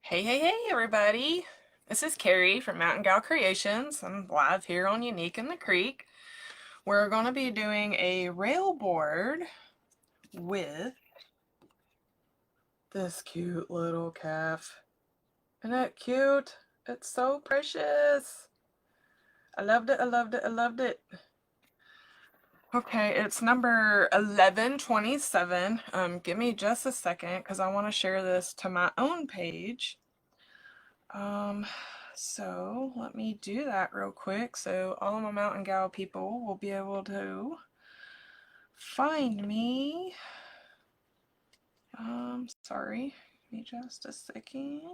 Hey, everybody. This is Keri from Mountain Gal Creations. I'm live here on Unique in the Creek. We're going to be doing a rail board with this cute little calf. Isn't that cute? It's so precious. I loved it, I loved it, I loved it. Okay, it's number 1127. Give me just a second because I want to share this to my own page. Um, so let me do that real quick so all of my Mountain Gal people will be able to find me. Sorry, give me just a second.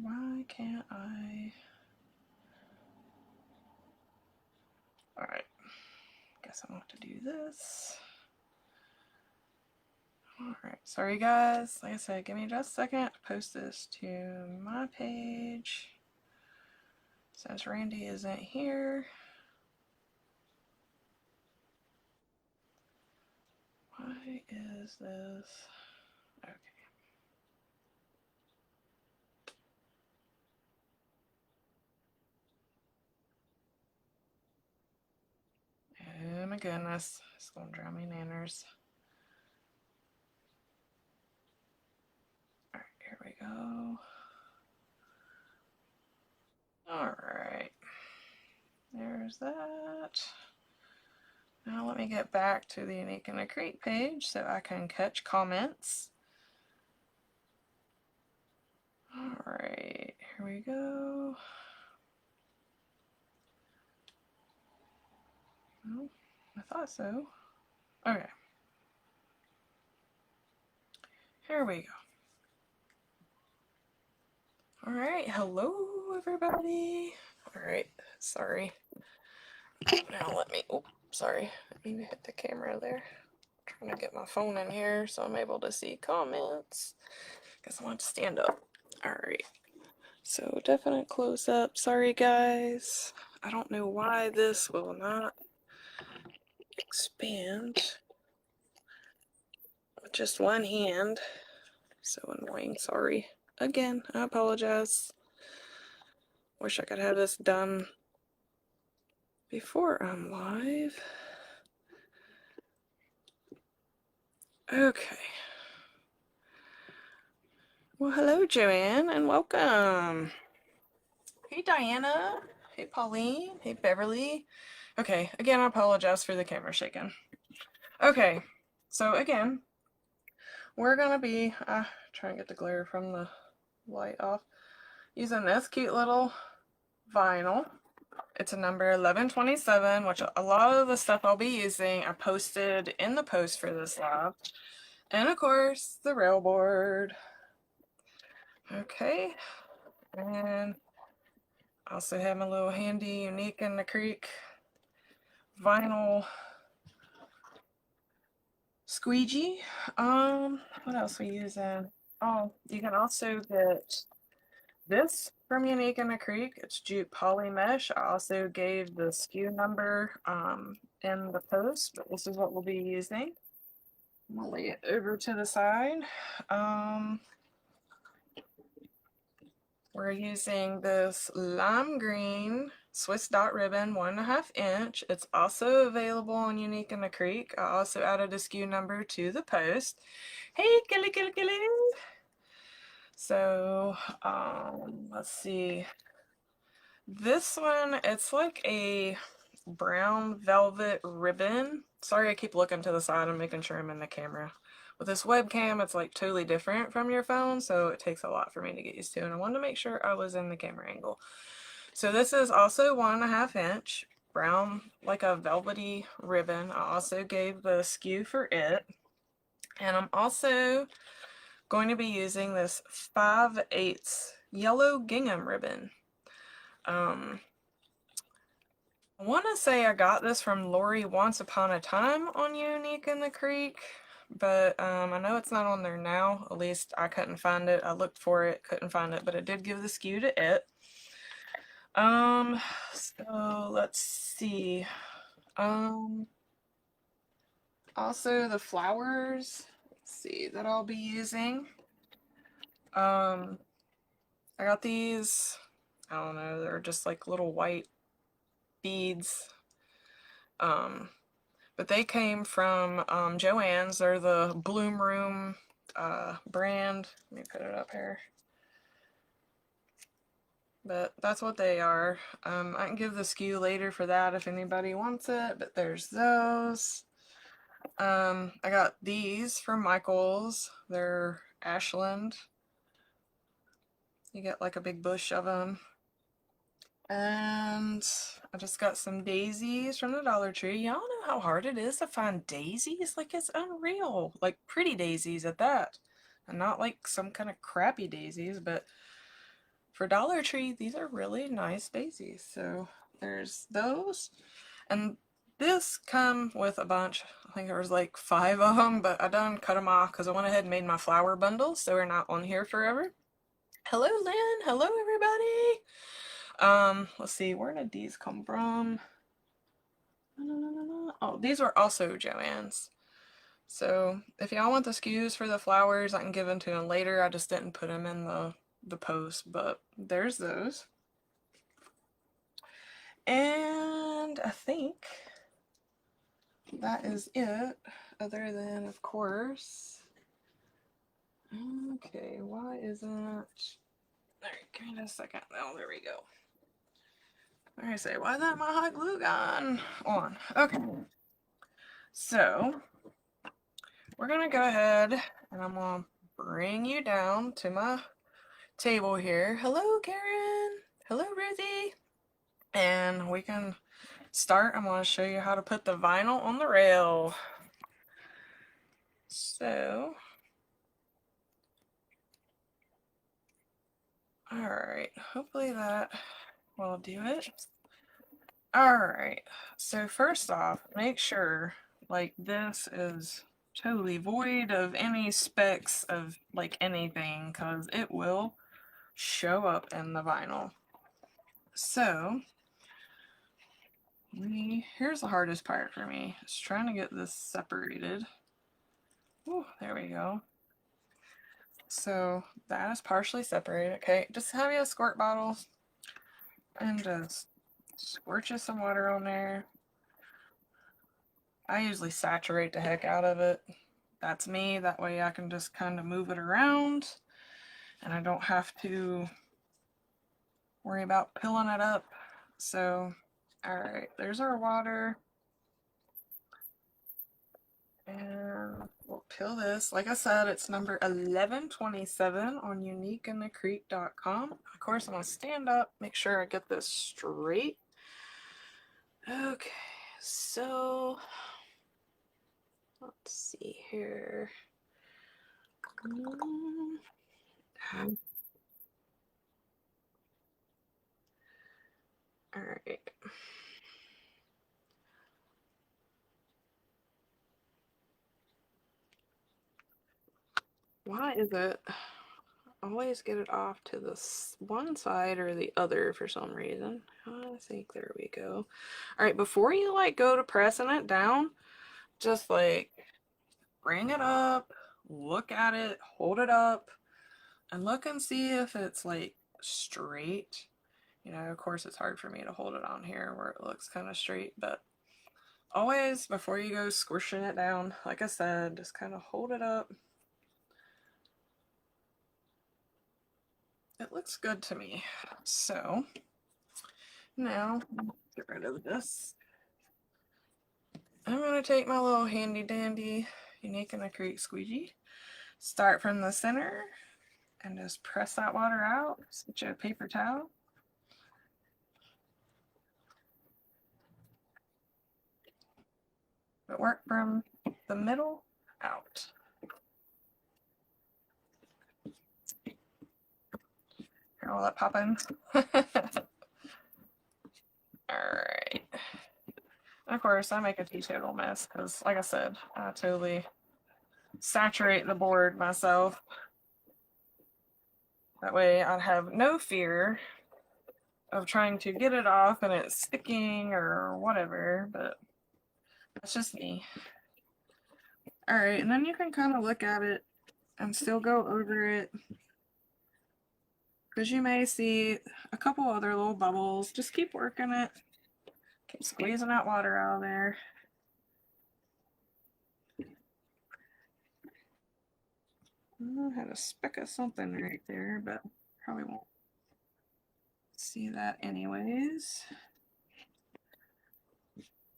Why can't I? Alright, guess I want to do this. Alright, sorry guys. Like I said, give me just a second to post this to my page. Since Randy isn't here. Why is this? Okay. Oh my goodness, it's gonna drive me nanners. Alright, here we go. Alright, there's that. Now let me get back to the Unique in the Creek page so I can catch comments. Alright, here we go. Oh, I thought so. Okay. Here we go. Alright, hello everybody. Alright, sorry. Now let me, oh, sorry. I need to hit the camera there. I'm trying to get my phone in here so I'm able to see comments. Guess I want to stand up. Alright. So definite close up. Sorry guys. I don't know why this will not expand with just one hand. So annoying. Sorry. Again, I apologize. Wish I could have this done before I'm live. Okay. Well, hello, Joanne, and welcome. Hey, Diana. Hey, Pauline. Hey, Beverly. Okay, again, I apologize for the camera shaking. Okay, so again, we're gonna be trying to get the glare from the light off, using this cute little vinyl. It's a number 1127, which a lot of the stuff I'll be using I posted in the post for this live. And of course, the rail board. Okay, and I also have my little handy Unique in the Creek vinyl squeegee. What else we using? Oh, you can also get this from Unique in the Creek. It's jute poly mesh. I also gave the SKU number in the post, but this is what we'll be using. I'm gonna lay it over to the side. We're using this lime green Swiss dot ribbon, 1.5 inch. It's also available on Unique in the Creek. I also added a SKU number to the post. Hey, Kelly. So, let's see. This one, it's like a brown velvet ribbon. Sorry, I keep looking to the side and making sure I'm in the camera. With this webcam, it's like totally different from your phone, so it takes a lot for me to get used to, and I wanted to make sure I was in the camera angle. So this is also 1.5 inch, brown, like a velvety ribbon. I also gave the SKU for it, and I'm also going to be using this 5/8 yellow gingham ribbon. I want to say I got this from Laurie once upon a time on Unique in the Creek, but I know it's not on there now. At least I couldn't find it. I looked for it, couldn't find it, but it did give the SKU to it. So let's see. Also the flowers, let's see, that I'll be using. I got these, I don't know, they're just like little white beads. But they came from Joann's. They're the Bloom Room brand. Let me put it up here. But that's what they are. I can give the SKU later for that if anybody wants it, but there's those. I got these from Michael's. They're Ashland. You get like a big bush of them. And I just got some daisies from the Dollar Tree. Y'all know how hard it is to find daisies? Like, it's unreal. Like, pretty daisies at that. And not like some kind of crappy daisies, but for Dollar Tree, these are really nice daisies. So there's those. And this come with a bunch. I think there was like 5 of them, but I done cut them off because I went ahead and made my flower bundles, so we're not on here forever. Hello, Lynn. Hello, everybody. Let's see, where did these come from? Oh, these were also Joann's. So if y'all want the SKUs for the flowers, I can give them to them later. I just didn't put them in the post, but there's those. And I think that is it, other than, of course, okay, why isn't, alright, give me just a second. Oh, there we go. I say, why isn't my hot glue gun on? Okay, so we're gonna go ahead and I'm gonna bring you down to my table here. Hello, Karen. Hello, Ruthie. And we can start. I'm gonna show you how to put the vinyl on the rail. So, alright, hopefully that will do it. Alright, so first off, make sure like this is totally void of any specks of like anything, because it will show up in the vinyl. So here's the hardest part for me, is trying to get this separated. Oh, there we go. So that is partially separated. Okay, just have you a squirt bottle and just squirt you some water on there. I usually saturate the heck out of it. That's me. That way I can just kind of move it around and I don't have to worry about pilling it up. So, alright, there's our water. And we'll pill this. Like I said, it's number 1127 on uniqueinthecreek.com. Of course, I'm going to stand up, make sure I get this straight. Okay, so let's see here. All right. Why is it always get it off to this one side or the other for some reason? I think there we go. All right, before you like go to pressing it down, just like bring it up, look at it, hold it up, and look and see if it's like straight. You know, of course it's hard for me to hold it on here where it looks kind of straight, but always before you go squishing it down, like I said, just kind of hold it up. It looks good to me. So now get rid of this. I'm going to take my little handy dandy Unique in the Creek squeegee, start from the center, and just press that water out. Just get you a paper towel. But work from the middle out. Hear all that popping? Alright. Of course, I make a total mess because, like I said, I totally saturate the board myself. That way I'd have no fear of trying to get it off and it's sticking or whatever, but that's just me. Alright, and then you can kind of look at it and still go over it, because you may see a couple other little bubbles. Just keep working it. Keep squeezing that water out of there. I had a speck of something right there, but probably won't see that anyways.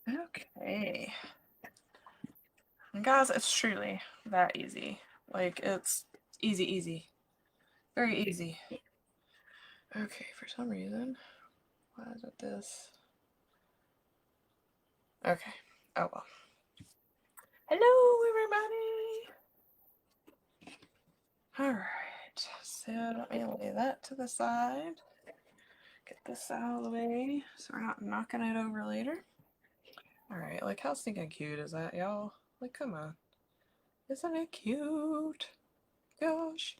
Okay. And guys, it's truly that easy. Like, it's easy, easy. Very easy. Okay, for some reason, why is it this? Okay. Oh well. Hello, everybody! Alright, so let me lay that to the side. Get this out of the way so we're not knocking it over later. Alright, like how stinking cute is that, y'all? Like, come on. Isn't it cute? Gosh.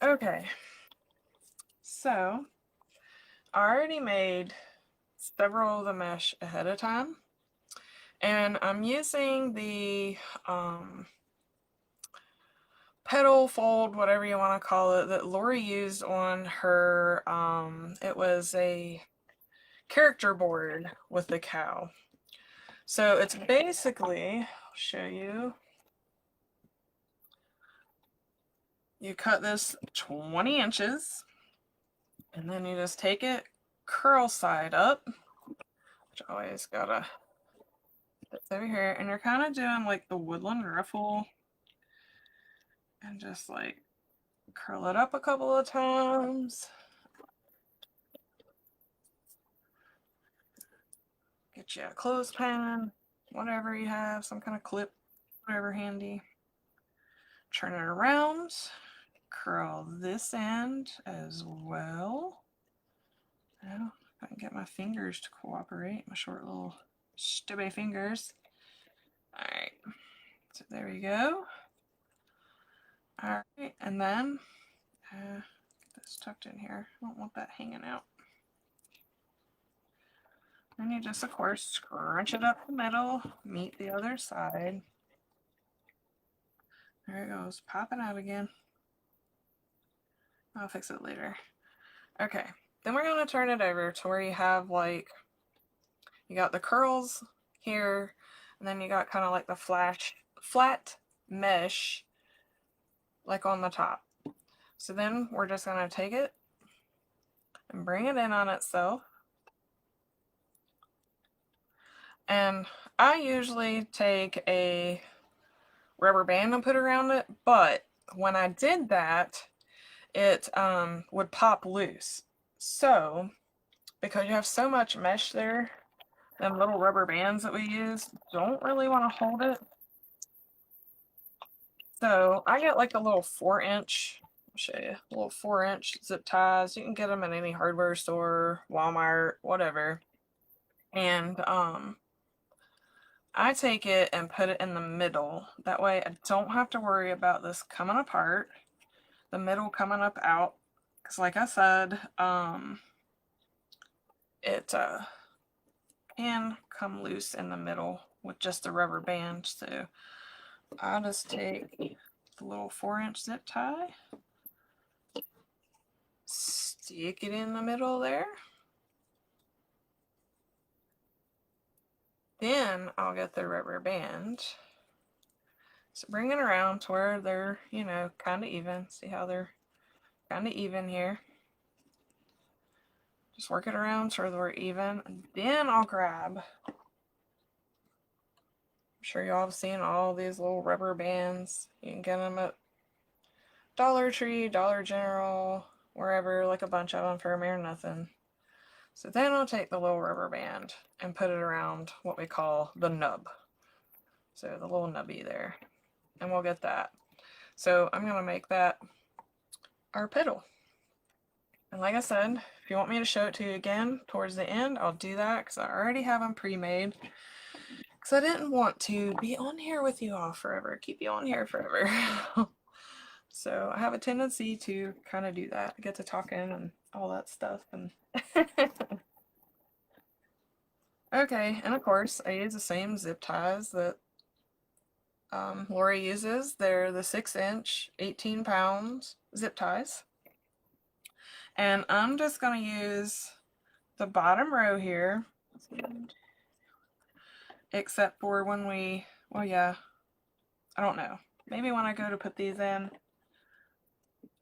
Okay. So, I already made several of the mesh ahead of time. And I'm using the petal fold, whatever you want to call it, that Laurie used on her, it was a character board with the cow. So it's basically, I'll show you. You cut this 20 inches, and then you just take it curl side up, which I always gotta, it's over here, and you're kind of doing like the woodland ruffle, and just like curl it up a couple of times. Get you a clothespin, whatever you have, some kind of clip, whatever handy. Turn it around, curl this end as well. Now, if I can get my fingers to cooperate, my short little stubby fingers. Alright, so there we go. Alright, and then get this tucked in here. I don't want that hanging out. Then you just, of course, scrunch it up the middle, meet the other side. There it goes, popping out again. I'll fix it later. Okay, then we're going to turn it over to where you have like, you got the curls here, and then you got kind of like the flat mesh like on the top. So then we're just going to take it and bring it in on itself. And I usually take a rubber band and put around it, but when I did that, it would pop loose. So, because you have so much mesh there, them little rubber bands that we use don't really want to hold it. So I get like a little 4-inch, I'll show you, a little 4-inch zip ties. You can get them at any hardware store, Walmart, whatever. And I take it and put it in the middle. That way I don't have to worry about this coming apart, the middle coming up out. Because like I said, it can come loose in the middle with just a rubber band. So I'll just take the little 4-inch zip tie, stick it in the middle there. Then I'll get the rubber band. So bring it around to where they're, you know, kind of even. See how they're kind of even here. Just work it around so they're even. And then I'll grab, I'm sure y'all have seen all these little rubber bands. You can get them at Dollar Tree, Dollar General, wherever, like a bunch of them for a mere nothing. So then I'll take the little rubber band and put it around what we call the nub. So the little nubby there. And we'll get that. So I'm going to make that our petal. And like I said, if you want me to show it to you again towards the end, I'll do that because I already have them pre-made. Because I didn't want to be on here with you all forever, keep you on here forever. So I have a tendency to kind of do that, get to talking and all that stuff. And okay, and of course I use the same zip ties that Laurie uses. They're the 6-inch, 18 pounds zip ties. And I'm just going to use the bottom row here, except for when we, well, yeah, I don't know. Maybe when I go to put these in,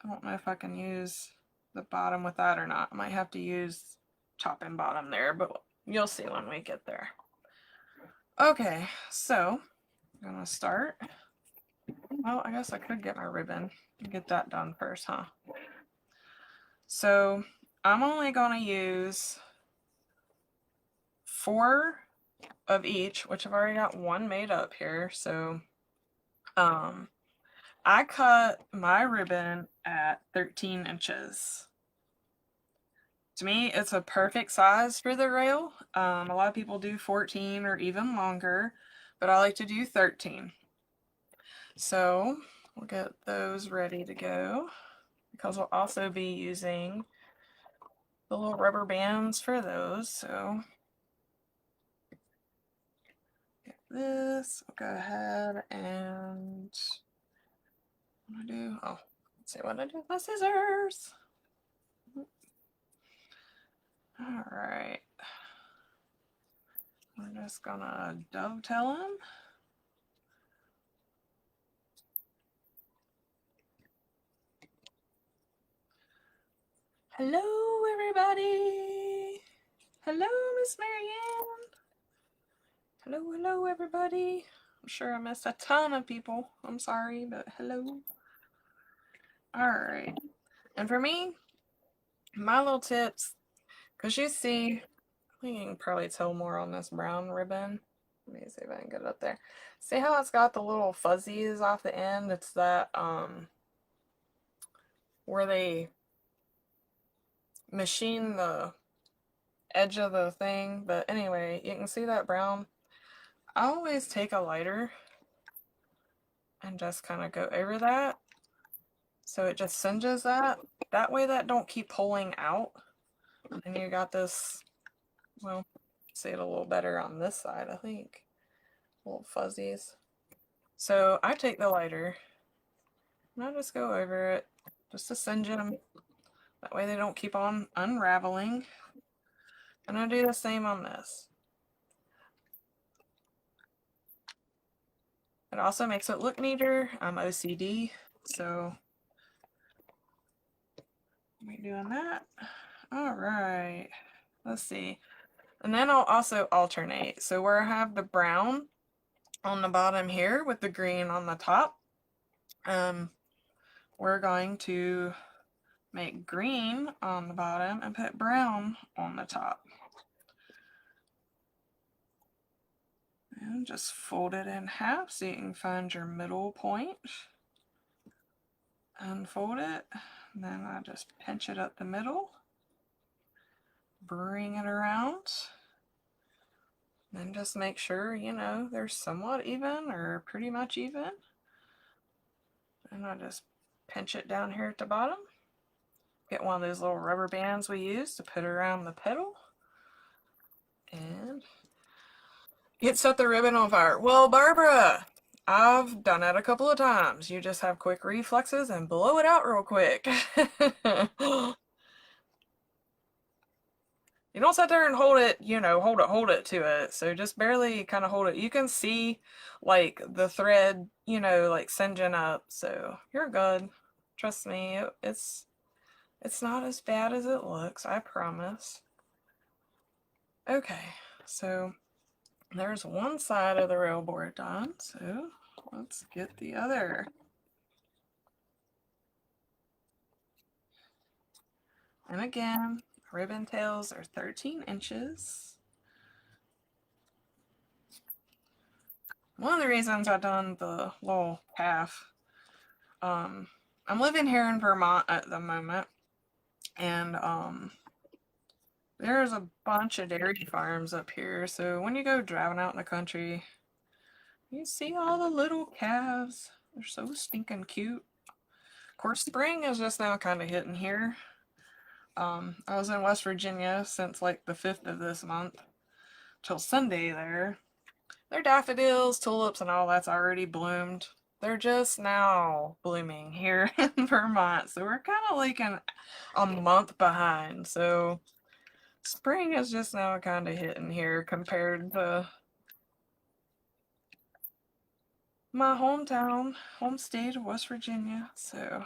I don't know if I can use the bottom with that or not. I might have to use top and bottom there, but you'll see when we get there. Okay, so I'm gonna start. Well, I guess I could get my ribbon and get that done first, huh? So I'm only gonna use 4 of each, which I've already got one made up here. So I cut my ribbon at 13 inches. To me, it's a perfect size for the rail. A lot of people do 14 or even longer, but I like to do 13. So we'll get those ready to go because we'll also be using the little rubber bands for those. So get this, we'll go ahead and what do I do? Oh, let's see what I do with my scissors. All right. We're just gonna dovetail them. Hello, everybody. Hello, Miss Marianne. Hello, hello, everybody. I'm sure I missed a ton of people. I'm sorry, but hello. All right. And for me, my little tips, because you see, I think you can probably tell more on this brown ribbon. Let me see if I can get it up there. See how it's got the little fuzzies off the end? It's that, where they machine the edge of the thing. But anyway, you can see that brown. I always take a lighter and just kind of go over that. So it just singes that. That way that don't keep pulling out. And you got this, well, see it a little better on this side, I think. Little fuzzies. So I take the lighter and I just go over it just to singe them. That way they don't keep on unraveling. And I do the same on this. It also makes it look neater. I'm OCD, so we're doing that. All right, let's see. And then I'll also alternate. So where I have the brown on the bottom here with the green on the top, we're going to make green on the bottom and put brown on the top. And just fold it in half so you can find your middle point. Unfold it, and then I just pinch it up the middle, bring it around, then just make sure, you know, they're somewhat even or pretty much even. And I just pinch it down here at the bottom. Get one of those little rubber bands we use to put around the petal. And it set the ribbon on fire. Well, Barbara, I've done that a couple of times. You just have quick reflexes and blow it out real quick. You don't sit there and hold it, you know, hold it to it. So just barely kind of hold it. You can see like the thread, you know, like singeing up. So you're good. Trust me, it's not as bad as it looks, I promise. Okay, so there's one side of the rail board done. So let's get the other. And again, ribbon tails are 13 inches. One of the reasons I've done the little calf, I'm living here in Vermont at the moment, and there's a bunch of dairy farms up here, so when you go driving out in the country, you see all the little calves. They're so stinking cute. Of course, spring is just now kind of hitting here. I was in West Virginia since like the 5th of this month till Sunday there. They're daffodils, tulips, and all that's already bloomed. They're just now blooming here in Vermont, so we're kind of like a month behind. So spring is just now kind of hitting here compared to my hometown, home state of West Virginia. So,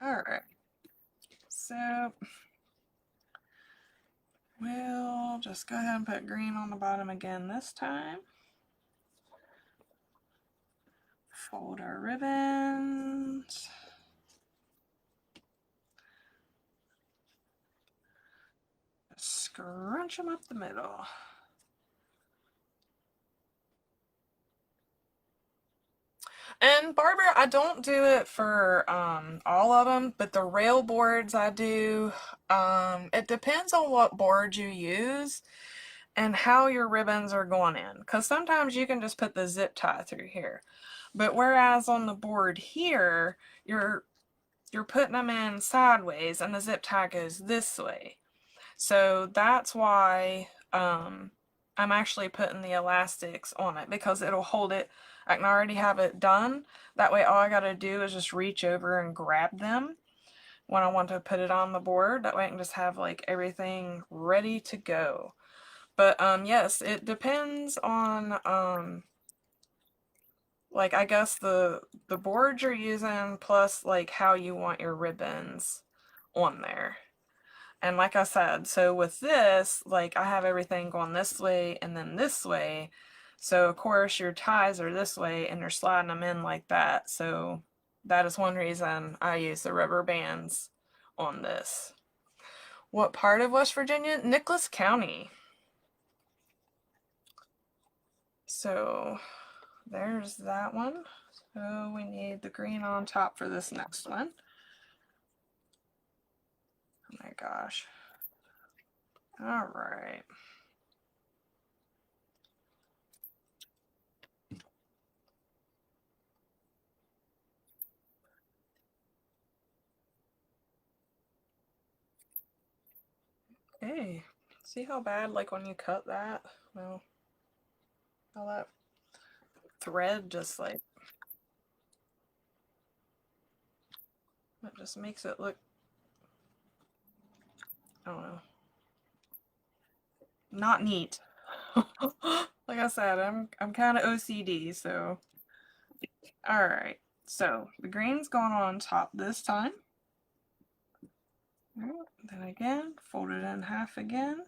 all right. So we'll just go ahead and put green on the bottom again this time. Fold our ribbons. Scrunch them up the middle. And barber, I don't do it for all of them, but the rail boards I do. It depends on what board you use and how your ribbons are going in. Because sometimes you can just put the zip tie through here. But whereas on the board here, you're putting them in sideways and the zip tie goes this way. So that's why I'm actually putting the elastics on it, because it'll hold it. I can already have it done. That way all I gotta do is just reach over and grab them when I want to put it on the board. That way I can just have like everything ready to go. But yes, it depends on like I guess the board you're using, plus like how you want your ribbons on there. And like I said, so with this, like I have everything going this way and then this way. So of course your ties are this way and you're sliding them in like that. So that is one reason I use the rubber bands on this. What part of West Virginia? Nicholas County. So there's that one. So we need the green on top for this next one. Oh my gosh. All right. Okay. See how bad, like when you cut that? Well, how that thread just like, it just makes it look, I don't know, not neat. Like I said, I'm kind of OCD, so. All right. So the green's going on top this time. Then again, fold it in half again.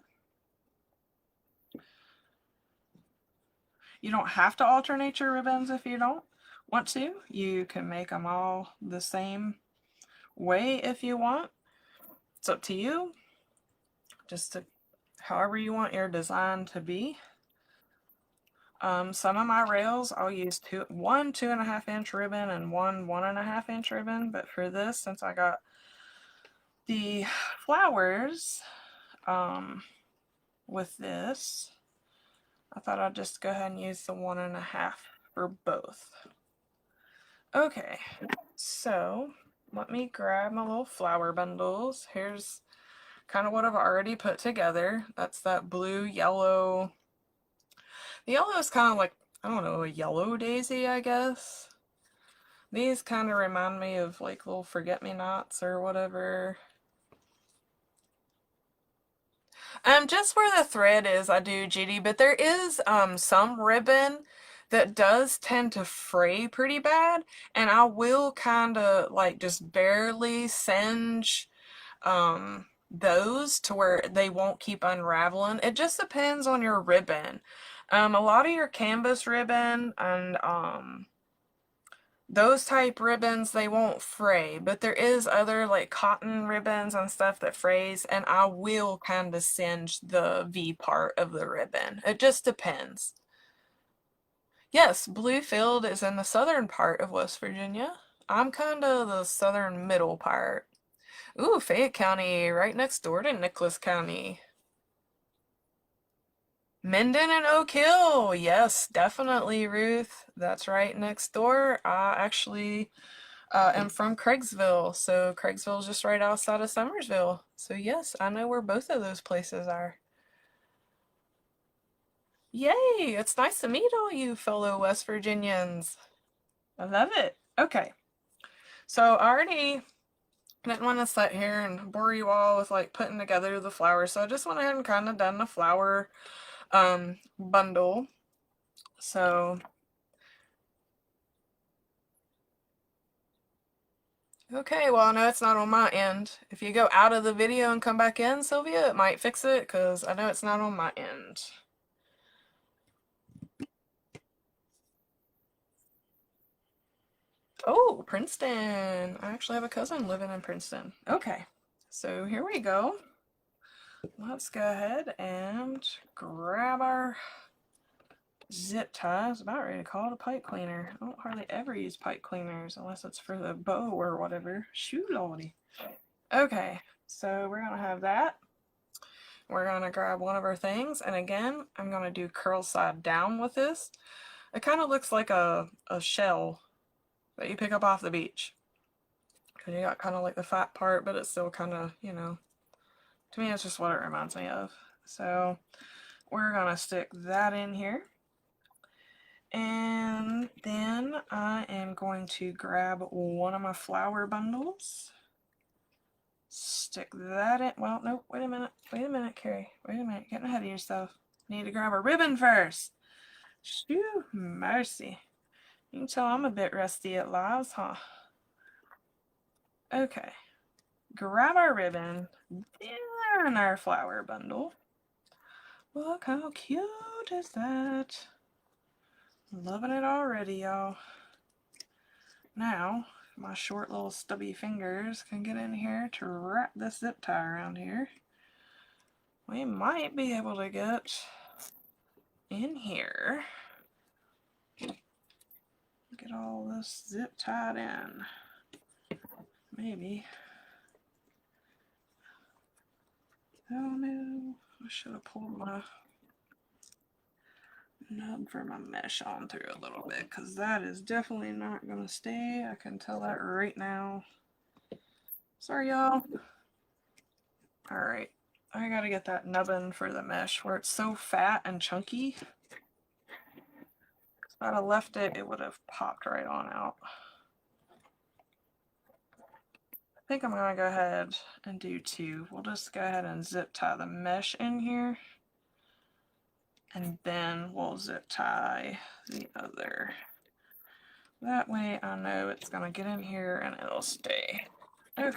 You don't have to alternate your ribbons if you don't want to. You can make them all the same way if you want. It's up to you. Just to however you want your design to be. Some of my rails I'll use one 2.5 inch ribbon and one 1.5 inch ribbon, but for this, since I got the flowers with this, I thought I'd just go ahead and use the 1.5 for both. Okay, so let me grab my little flower bundles. Here's kind of what I've already put together. That's that blue, yellow. The yellow is kind of like, I don't know, a yellow daisy, I guess. These kind of remind me of like little forget-me-nots or whatever. Just where the thread is, I do GD, but there is some ribbon that does tend to fray pretty bad, and I will kind of like just barely singe those to where they won't keep unraveling. It just depends on your ribbon. A lot of your canvas ribbon and those type ribbons, they won't fray, but there is other like cotton ribbons and stuff that frays, and I will kind of singe the V part of the ribbon. It just depends. Yes, Bluefield is in the southern part of West Virginia. I'm kind of the southern middle part. Ooh, Fayette County, right next door to Nicholas County. Minden and Oak Hill. Yes, definitely, Ruth. That's right next door. I actually am from Craigsville, so Craigsville is just right outside of Summersville. So yes, I know where both of those places are. Yay! It's nice to meet all you fellow West Virginians. I love it. Okay. So I already didn't want to sit here and bore you all with like putting together the flowers, so I just went ahead and kind of done the flower bundle. So okay, well I know it's not on my end. If you go out of the video and come back in, Sylvia, it might fix it because I know it's not on my end. Oh, Princeton. I actually have a cousin living in Princeton. Okay, so here we go. Let's go ahead and grab our zip tie. I was about ready to call it a pipe cleaner. I don't hardly ever use pipe cleaners unless it's for the bow or whatever. Shoo lordy. Okay, so we're gonna have that. We're gonna grab one of our things, and again, I'm gonna do curl side down with this. It kind of looks like a shell that you pick up off the beach. Because you got kind of like the fat part, but it's still kind of, you know, to me it's just what it reminds me of. So we're gonna stick that in here. And then I am going to grab one of my flower bundles. Stick that in. Well, no, wait a minute. Wait a minute, Keri. Wait a minute. Getting ahead of yourself. Need to grab a ribbon first. Shoo, mercy. You can tell I'm a bit rusty at lives, huh? Okay. Grab our ribbon. Then our flower bundle. Look how cute is that? Loving it already, y'all. Now, my short little stubby fingers can get in here to wrap this zip tie around here. We might be able to get in here. Get all this zip tied in. Maybe. Oh no, I should have pulled my nub for my mesh on through a little bit because that is definitely not going to stay. I can tell that right now. Sorry, y'all. Alright, I gotta get that nubbin for the mesh where it's so fat and chunky. If I'd have left it, it would have popped right on out. I think I'm gonna go ahead and do two. We'll just go ahead and zip tie the mesh in here. And then we'll zip tie the other. That way I know it's gonna get in here and it'll stay. Okay.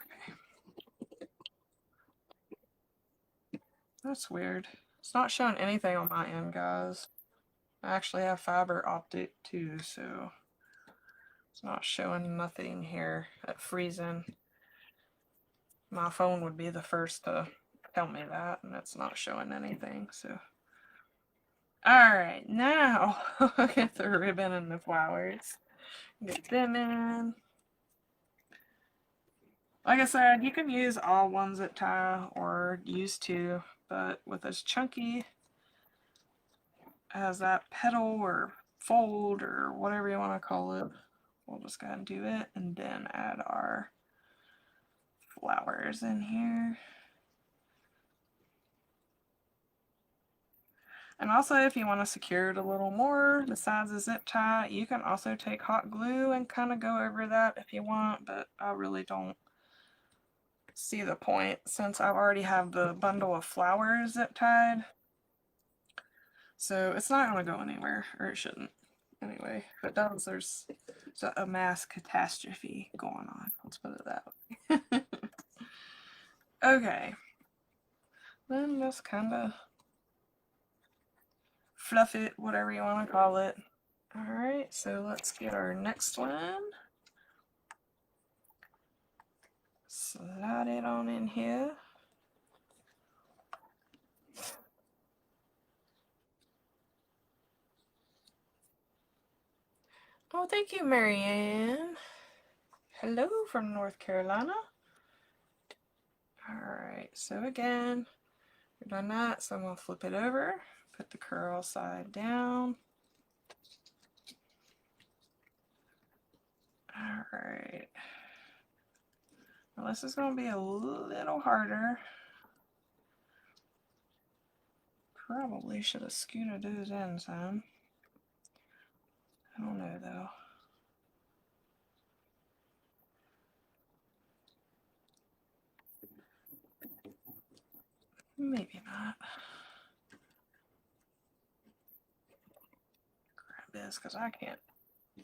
That's weird. It's not showing anything on my end, guys. I actually have fiber optic too, so it's not showing nothing here at freezing. My phone would be the first to tell me that, and it's not showing anything, so. Alright, now I'll get the ribbon and the flowers. Get them in. Like I said, you can use all one zip tie or use two, but with this chunky, as that petal or fold or whatever you want to call it, we'll just go ahead and do it and then add our flowers in here. And also, if you want to secure it a little more besides the zip tie, you can also take hot glue and kind of go over that if you want, but I really don't see the point since I already have the bundle of flowers zip tied. So it's not going to go anywhere, or it shouldn't. Anyway, if it does, there's a mass catastrophe going on. Let's put it that way. Okay. Then just kind of fluff it, whatever you want to call it. Alright, so let's get our next one. Slide it on in here. Oh, thank you, Marianne. Hello from North Carolina. Alright, so again, we've done that, so I'm going to flip it over, put the curl side down. Alright. Well, this is going to be a little harder. Probably should have scooted those in some. I don't know though. Maybe not. Grab this because I can't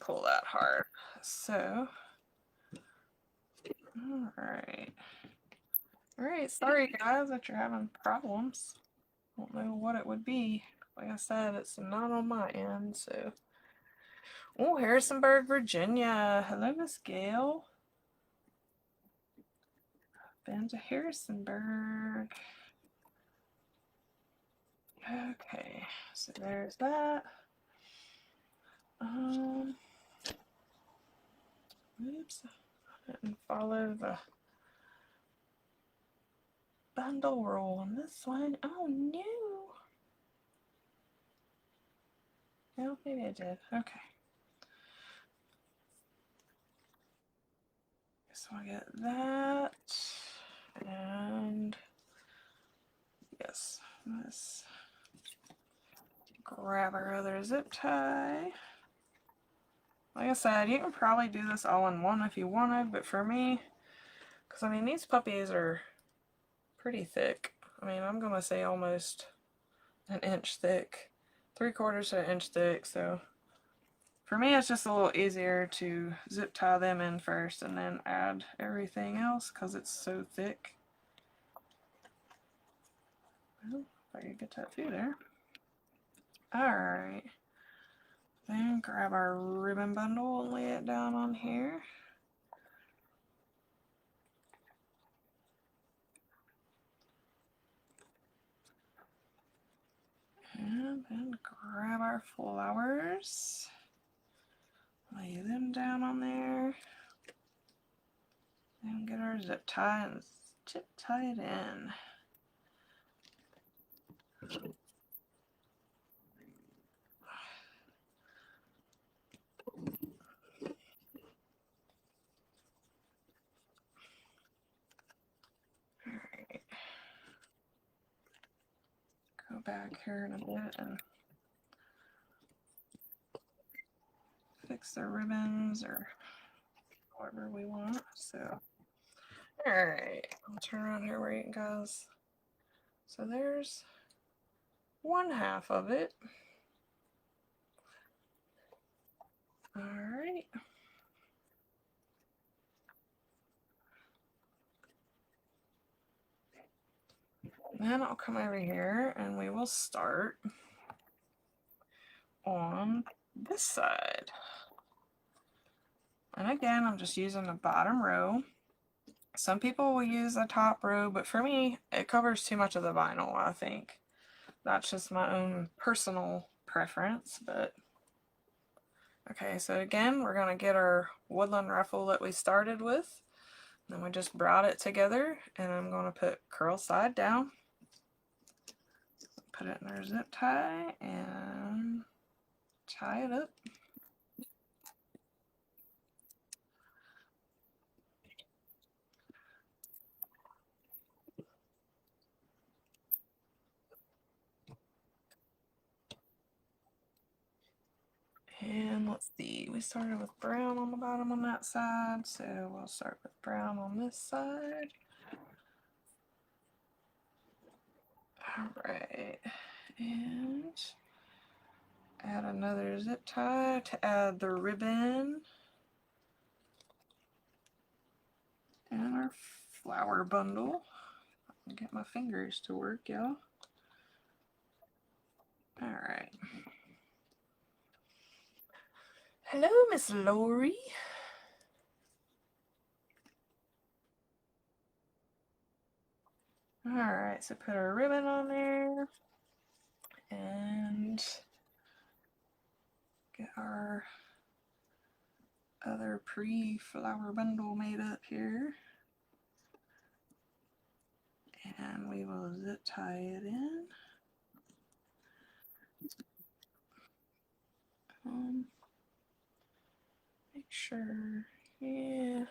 pull that hard. So, alright. Alright, sorry guys that you're having problems. Don't know what it would be. Like I said, it's not on my end, so. Oh, Harrisonburg, Virginia. Hello, Miss Gail. Been to Harrisonburg. Okay, so there's that. Oops, I didn't follow the bundle roll on this one. Oh no. Well, maybe I did. Okay. So I get that. And yes, let's grab our other zip tie. Like I said, you can probably do this all in one if you wanted, but for me, because I mean, these puppies are pretty thick. I mean, I'm going to say almost an inch thick, 3/4 of an inch thick, so for me it's just a little easier to zip tie them in first and then add everything else because it's so thick. Well, if I could get that through there. Alright, then grab our ribbon bundle and lay it down on here. And then grab our flowers, lay them down on there, and get our zip tie and zip tie it in. Alright. Go back here in a bit and fix the ribbons or whatever we want. So, alright, I'll turn around here where you guys. So there's one half of it. Alright. Then I'll come over here and we will start on this side. And again, I'm just using the bottom row. Some people will use the top row, but for me, it covers too much of the vinyl, I think. That's just my own personal preference, but okay, so again, we're going to get our woodland ruffle that we started with. Then we just brought it together, and I'm going to put curl side down. Put it in our zip tie, and tie it up. And let's see, we started with brown on the bottom on that side, so we'll start with brown on this side. Alright, and add another zip tie to add the ribbon and our flower bundle. I'll get my fingers to work, y'all. Alright. Hello, Miss Laurie. Alright, so put our ribbon on there and get our other pre-flower bundle made up here. And we will zip tie it in. Make sure, yeah,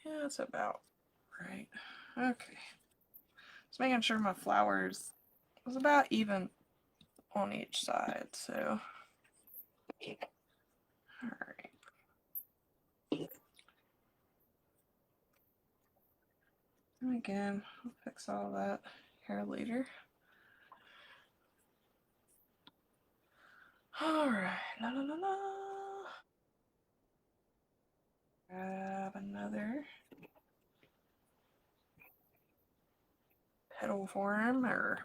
that's about right. Okay. Just making sure my flowers was about even on each side, so. Alright. And again, I'll fix all that here later. Alright, la la la la. Grab another petal form or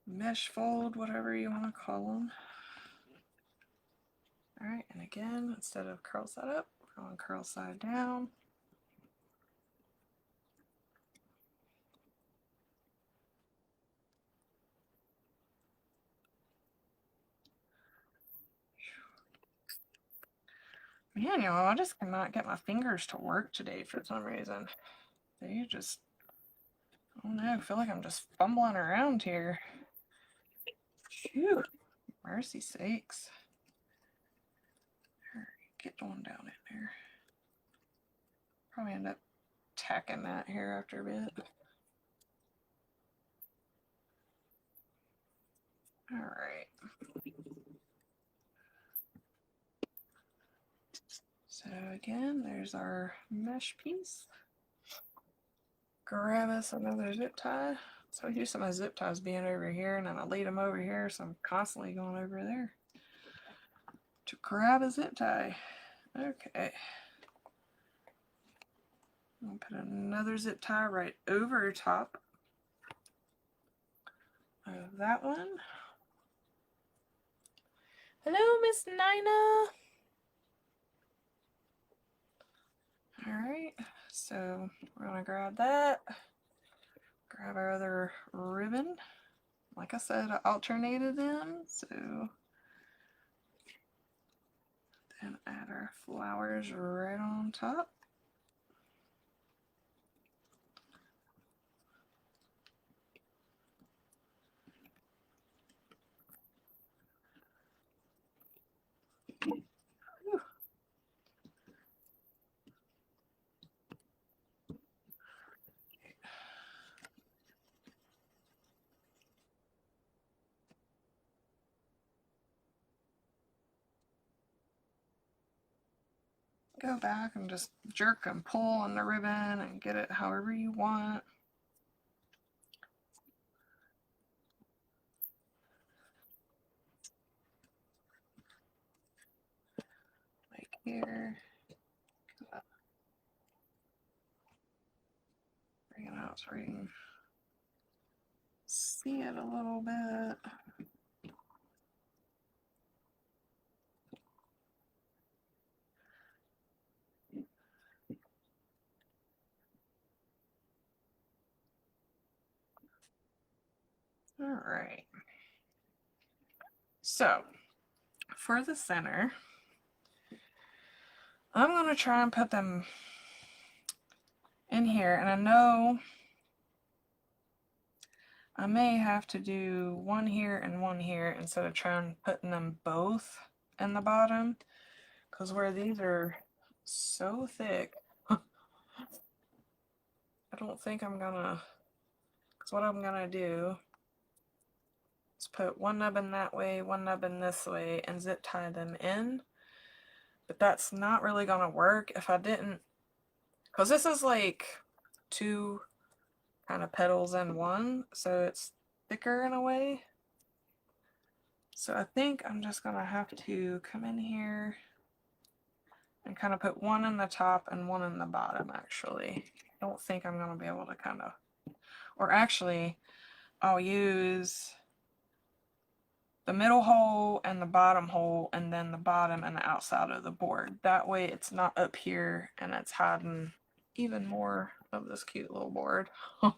mesh fold, whatever you want to call them. Alright, and again, instead of curl side up, we're going curl side down. Man, y'all, I just cannot get my fingers to work today for some reason. They just, I don't know, I feel like I'm just fumbling around here. Phew, mercy sakes. All right, get one down in there. Probably end up tacking that here after a bit. All right. So again, there's our mesh piece. Grab us another zip tie. So used to my zip ties being over here, and then I laid them over here, so I'm constantly going over there to grab a zip tie. Okay. I'll put another zip tie right over top of that one. Hello, Miss Nina. Alright, so we're gonna grab that. Grab our other ribbon. Like I said, I alternated them, so then add our flowers right on top. Go back and just jerk and pull on the ribbon and get it however you want. Like here. Bring it out so you can see it a little bit. All right. So for the center, I'm going to try and put them in here, and I know I may have to do one here and one here instead of trying putting them both in the bottom, because where these are so thick, I don't think I'm gonna, because what I'm gonna do is put one nubbin that way, one nubbin this way, and zip tie them in. But that's not really gonna work if I didn't, because this is like two kind of petals in one, so it's thicker in a way. So I think I'm just gonna have to come in here and kind of put one in the top and one in the bottom. Actually, I don't think I'm gonna be able to kind of, or actually I'll use the middle hole and the bottom hole, and then the bottom and the outside of the board. That way it's not up here and it's hiding even more of this cute little board. I'll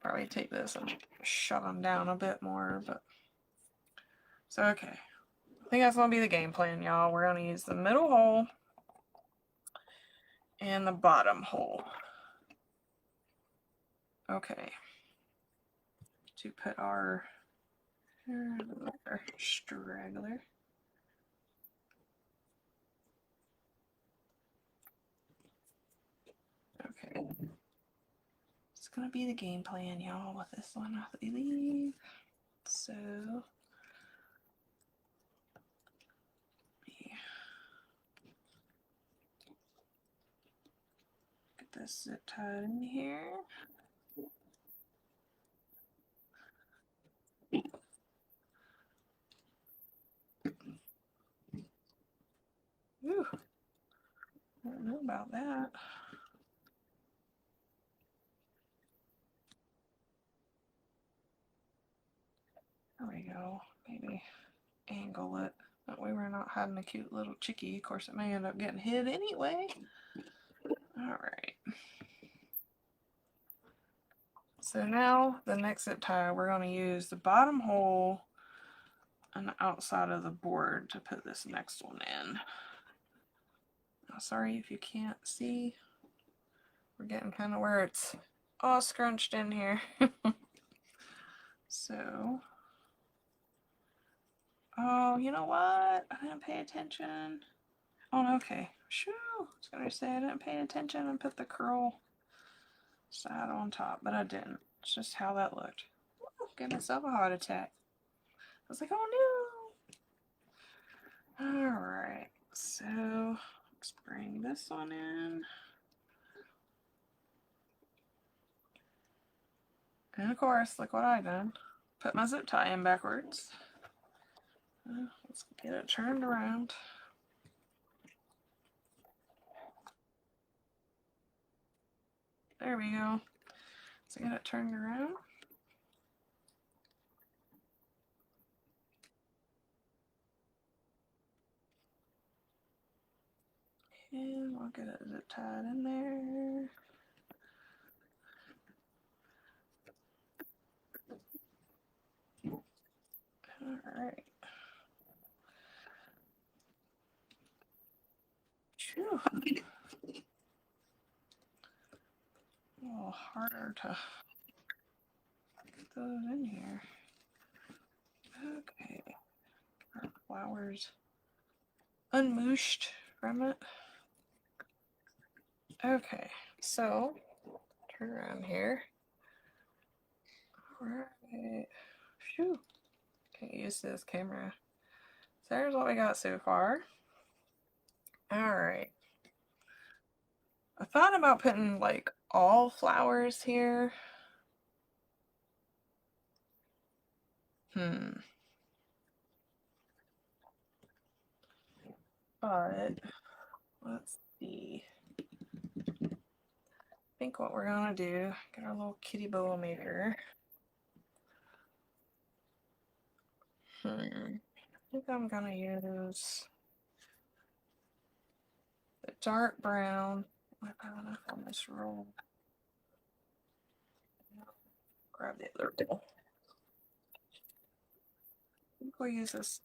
probably take this and shut them down a bit more, but so okay. I think that's gonna be the game plan, y'all. We're gonna use the middle hole and the bottom hole. Okay. To put our straggler. Okay. It's gonna be the game plan, y'all, with this one, I believe. So, yeah. Get this zip tied in here. Ooh, I don't know about that. There we go. Maybe angle it. That way we're not having a cute little chickie. Of course, it may end up getting hid anyway. Alright. So now, the next zip tie, we're going to use the bottom hole on the outside of the board to put this next one in. Now, sorry if you can't see. We're getting kind of where it's all scrunched in here. So, oh, you know what? I didn't pay attention. Oh, okay. Shoo! I was going to say I didn't pay attention and put the curl side on top, but I didn't. It's just how that looked. Woo, give myself a heart attack. I was like, oh no! Alright, so let's bring this one in. And of course, look what I done. Put my zip tie in backwards. Let's get it turned around. There we go. So get it turned around. And we'll get it zip tied in there. Alright. Phew. A little harder to get those in here. Okay. Our flowers unmooshed from it. Okay, so turn around here. Alright. Phew. Can't use this camera. So there's what we got so far. Alright. I thought about putting like all flowers here. But let's see. I think what we're gonna do, get our little kitty boa maker. I think I'm gonna use the dark brown. I have enough on this roll. Grab the other roll. I think we'll use this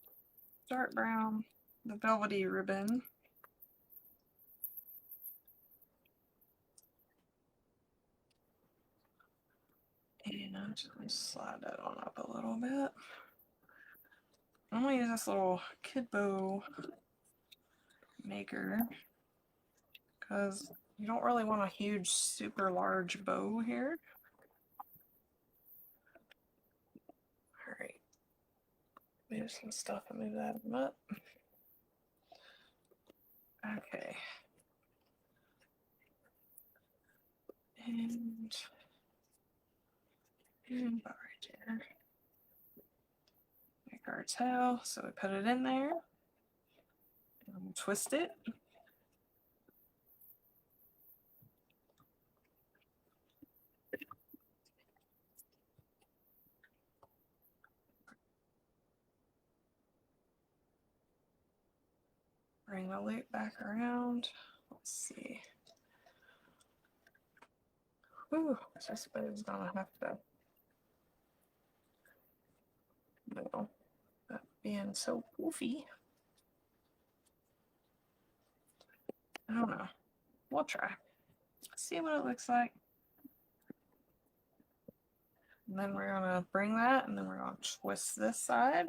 dark brown, the velvety ribbon. And I'm just going to slide that on up a little bit. I'm going to use this little kid bow maker because you don't really want a huge, super large bow here. Alright. Move some stuff and move that up. Okay. And about right there. Make our tail, so we put it in there. And we'll twist it. Bring the loop back around. Let's see. Ooh, so I suppose gonna have to. No, that being so goofy. I don't know. We'll try. See what it looks like. And then we're gonna bring that, and then we're gonna twist this side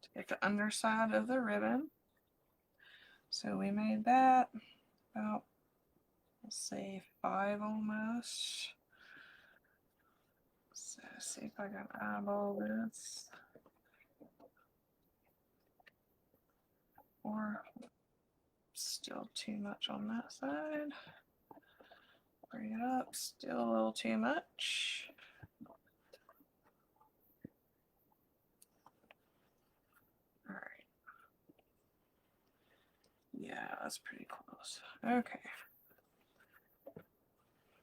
to get the underside of the ribbon. So we made that about, let's say 5 almost. So see if I can eyeball this. Or still too much on that side. Bring it up, still a little too much. All right. Yeah, that's pretty close. Okay.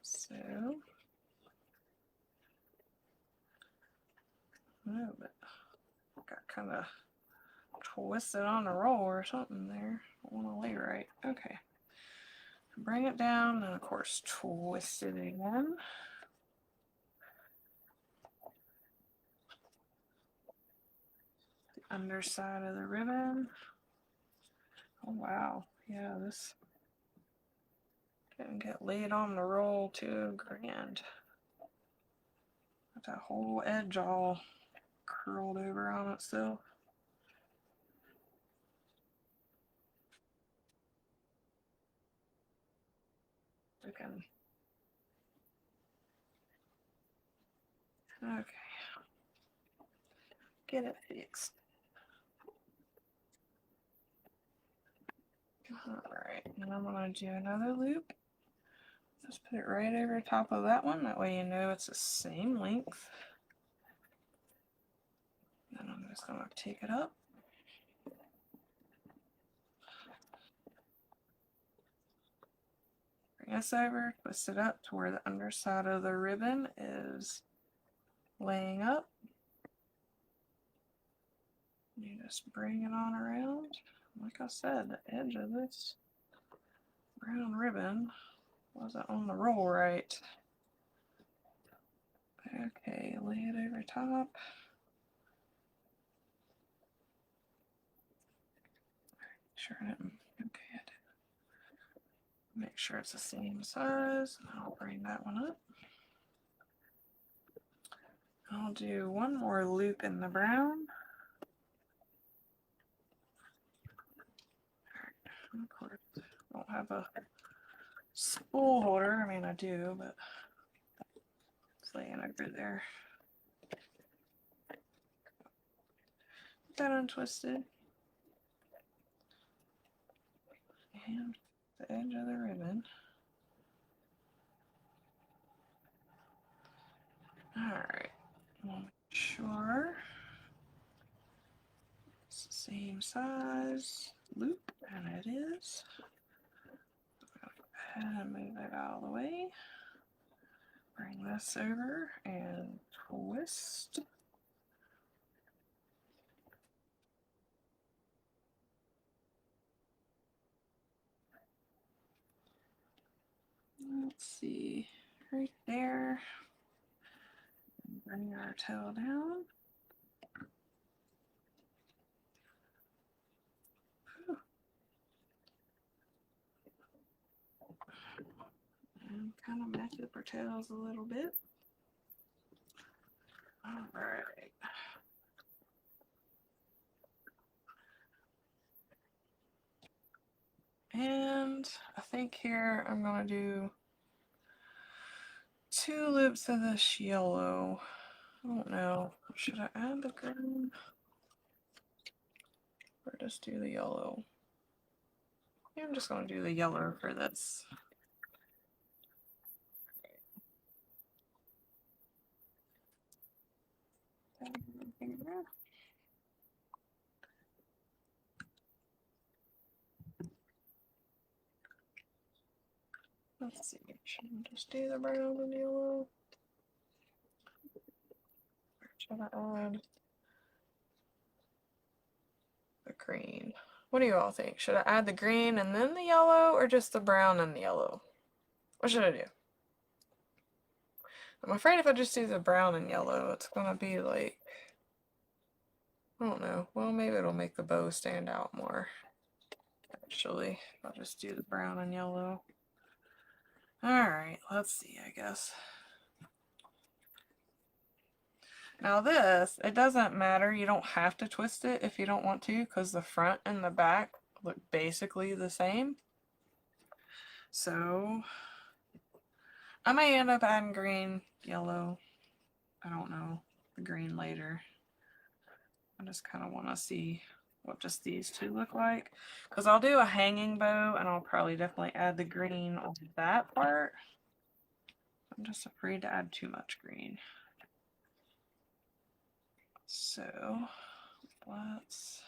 So, oh, but got kind of twisted on the roll or something there. I want to lay right. Okay. Bring it down and of course twist it again. The underside of the ribbon. Oh wow. Yeah, this can get laid on the roll too grand. Got that whole edge all curled over on itself. We can. Okay. Get it fixed. Alright, and I'm going to do another loop. Just put it right over top of that one. That way you know it's the same length. Then I'm just going to take it up. Bring this over, twist it up to where the underside of the ribbon is laying up. You just bring it on around. Like I said, the edge of this brown ribbon wasn't on the roll right. Okay, lay it over top. Sure I didn't. Okay, I did. Make sure it's the same size. I'll bring that one up. I'll do one more loop in the brown. Of course, I don't have a spool holder. I mean, I do, but it's laying over there. Get that untwisted. And the edge of the ribbon. Alright, make sure it's the same size loop, and it is. Go ahead and move it out of the way. Bring this over and twist. Let's see, right there. Bring our tail down. And kind of match up our tails a little bit. All right. And I think here I'm going to do 2 loops of this yellow. I don't know. Should I add the green? Or just do the yellow? Yeah, I'm just going to do the yellow for this. Let's see, should I just do the brown and yellow? Or should I add the green? What do you all think? Should I add the green and then the yellow, or just the brown and the yellow? What should I do? I'm afraid if I just do the brown and yellow, it's gonna be like, I don't know. Well, maybe it'll make the bow stand out more. Actually, I'll just do the brown and yellow. Alright, let's see, I guess. Now this, it doesn't matter. You don't have to twist it if you don't want to, because the front and the back look basically the same. So I may end up adding green, yellow, I don't know, the green later. I just kind of want to see what just these two look like, because I'll do a hanging bow and I'll probably definitely add the green on that part. I'm just afraid to add too much green. So let's,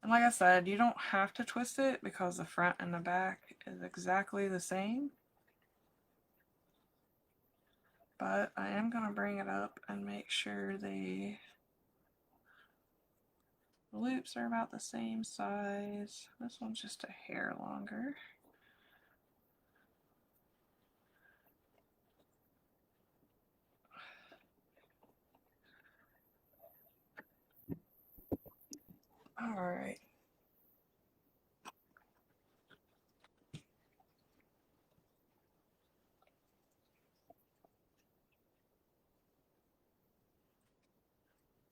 and like I said, you don't have to twist it because the front and the back is exactly the same. But I am going to bring it up and make sure the loops are about the same size. This one's just a hair longer. All right.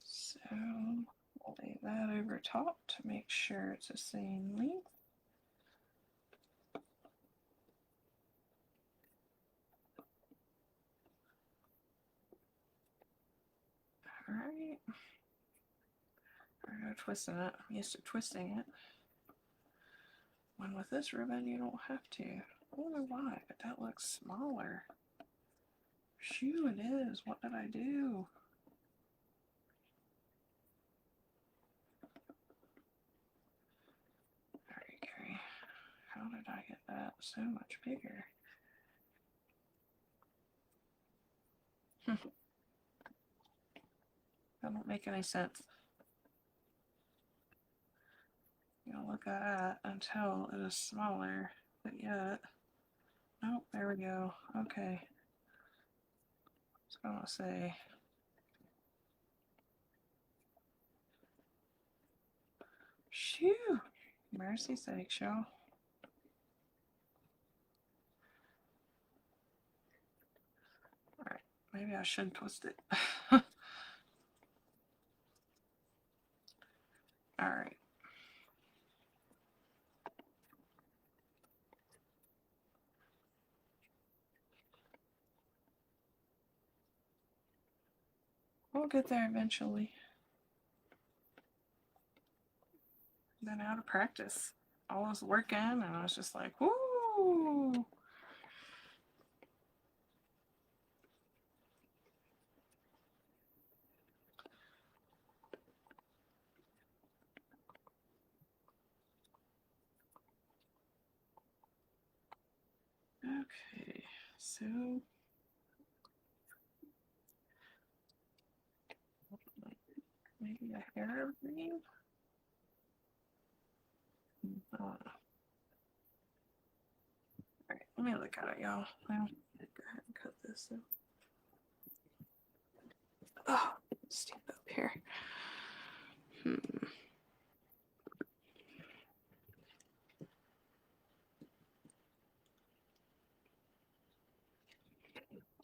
So we'll lay that over top to make sure it's the same length. All right. We're going to twist it. I'm used to twisting it. When with this ribbon, you don't have to. I don't know why, but that looks smaller. Shoo, it is. What did I do? Alright, Keri. How did I get that so much bigger? That don't make any sense. You know, look at that until it is smaller, but yet. Nope, there we go. Okay. I was gonna say. Shoo! Mercy sakes, y'all. Alright, maybe I should twist it. Alright. We'll get there eventually. Then out of practice. All was working, and I was just like, woo! Okay, so maybe a hair of green? Alright, let me look at it, y'all. I'll go ahead and cut this up. Oh, stand up here.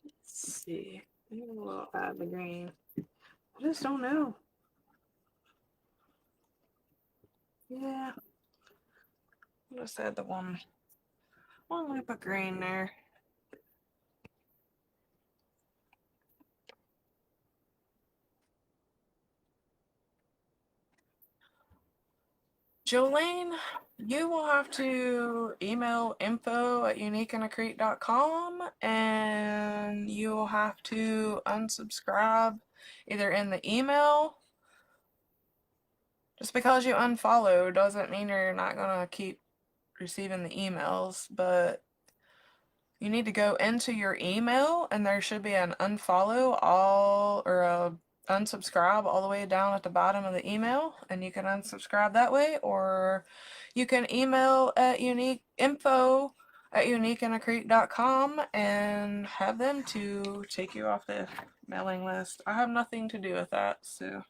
Let's see. Maybe we'll add the green. I just don't know. Yeah. I'll just add the one lip of green there. Jolene, you will have to email info@uniqueandacrete.com and you will have to unsubscribe either in the email. Just because you unfollow doesn't mean you're not going to keep receiving the emails, but you need to go into your email and there should be an unfollow all or a unsubscribe all the way down at the bottom of the email, and you can unsubscribe that way, or you can email at info@uniqueandacrete.com and have them to take you off the mailing list. I have nothing to do with that, so.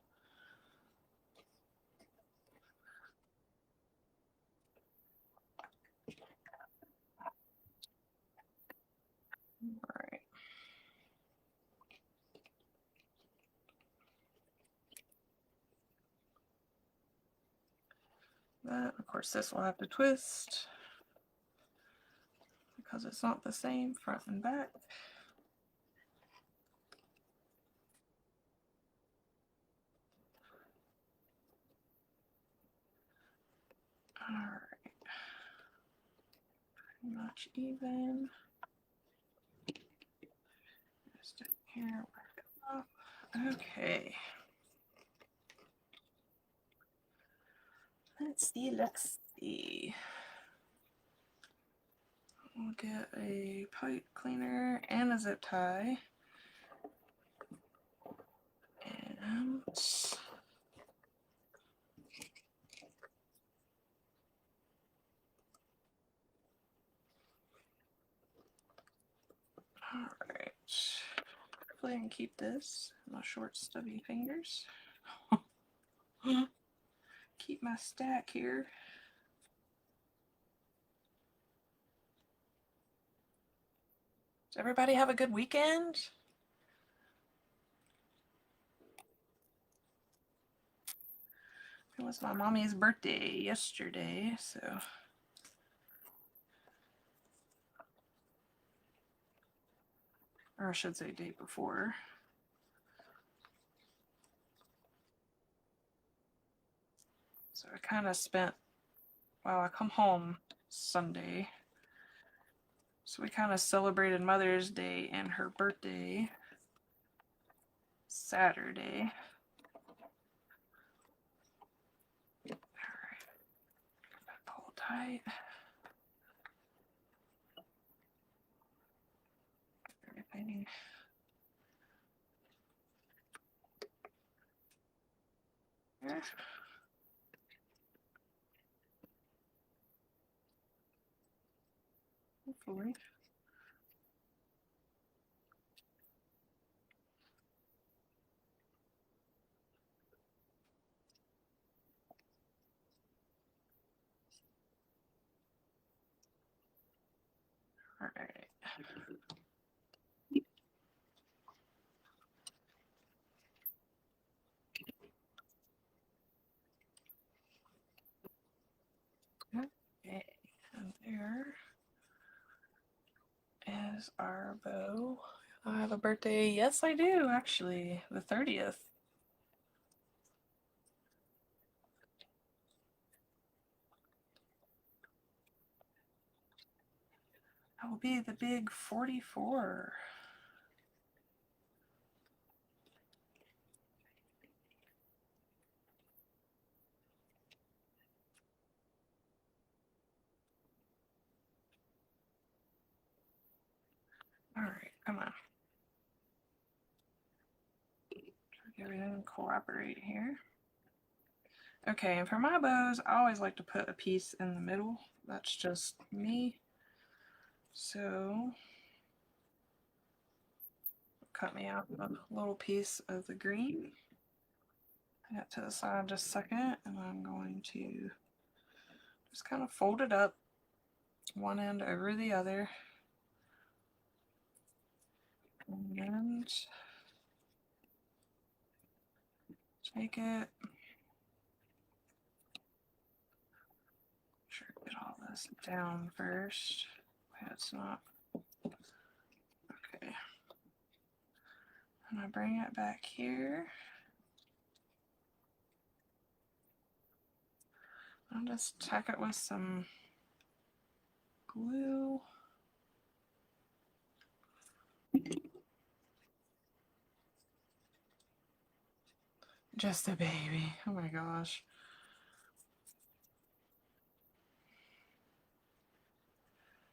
Alright. that. Of course, this will have to twist because it's not the same front and back. Alright. Pretty much even. Just in here, work it up. Okay. Let's see. We'll get a pipe cleaner and a zip tie. And alright. Hopefully I can keep this. My short stubby fingers. Keep my stack here. Does everybody have a good weekend? It was my mommy's birthday yesterday, so. Or I should say day before. So I kind of spent, well, I come home Sunday. So we kind of celebrated Mother's Day and her birthday Saturday. Alright. Pull tight. Everything. There. Hopefully. All right. Okay, and there is our bow. I have a birthday. Yes, I do, actually. The 30th. I will be the big 44. All right, come on. Try to get everything cooperate here. Okay, and for my bows, I always like to put a piece in the middle. That's just me. So, cut me out a little piece of the green. Put that to the side just a second, and I'm going to just kind of fold it up, one end over the other. And take it. Sure, get all this down first. It's not. Okay. And I bring it back here. I'll just tack it with some glue. Just a baby. Oh my gosh.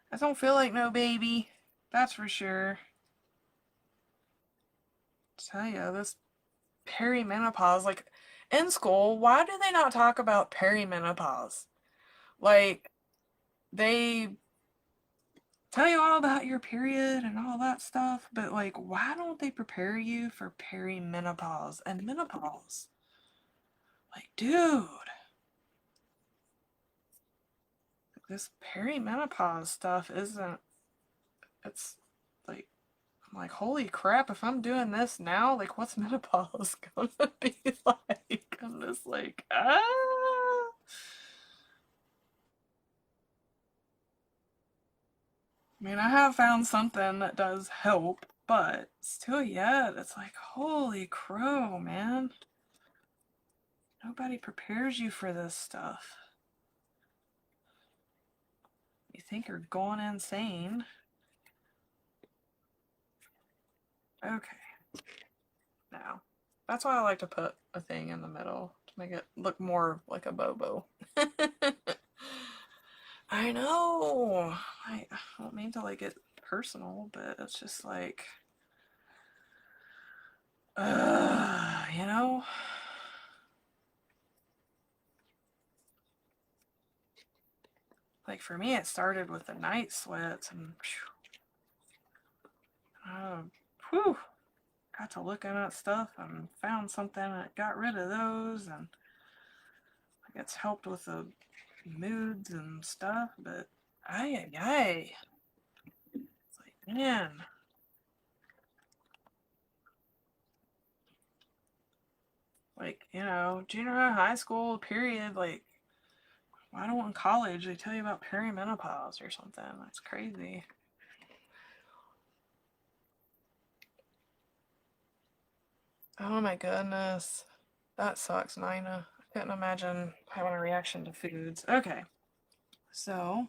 I don't feel like no baby. That's for sure. Tell ya, this perimenopause, like, in school, why do they not talk about perimenopause? Like, they tell you all about your period and all that stuff, but like, why don't they prepare you for perimenopause and menopause? Like, dude, this perimenopause stuff isn't, it's like, I'm like, holy crap, if I'm doing this now, like, what's menopause gonna be like? I'm just like, ah. I mean, I have found something that does help, but still yet, it's like, holy crow, man. Nobody prepares you for this stuff. You think you're going insane. Okay. Now, that's why I like to put a thing in the middle to make it look more like a bobo. I know. I don't mean to like get personal, but it's just like, you know. Like for me, it started with the night sweats, and whew, got to looking at stuff and found something that got rid of those, and it's helped with the moods and stuff. But it's like, man. Like, you know, junior high, high school period, like, why don't in college they tell you about perimenopause or something? That's crazy. Oh my goodness. That sucks, Nina. I couldn't imagine having a reaction to foods. Okay. So,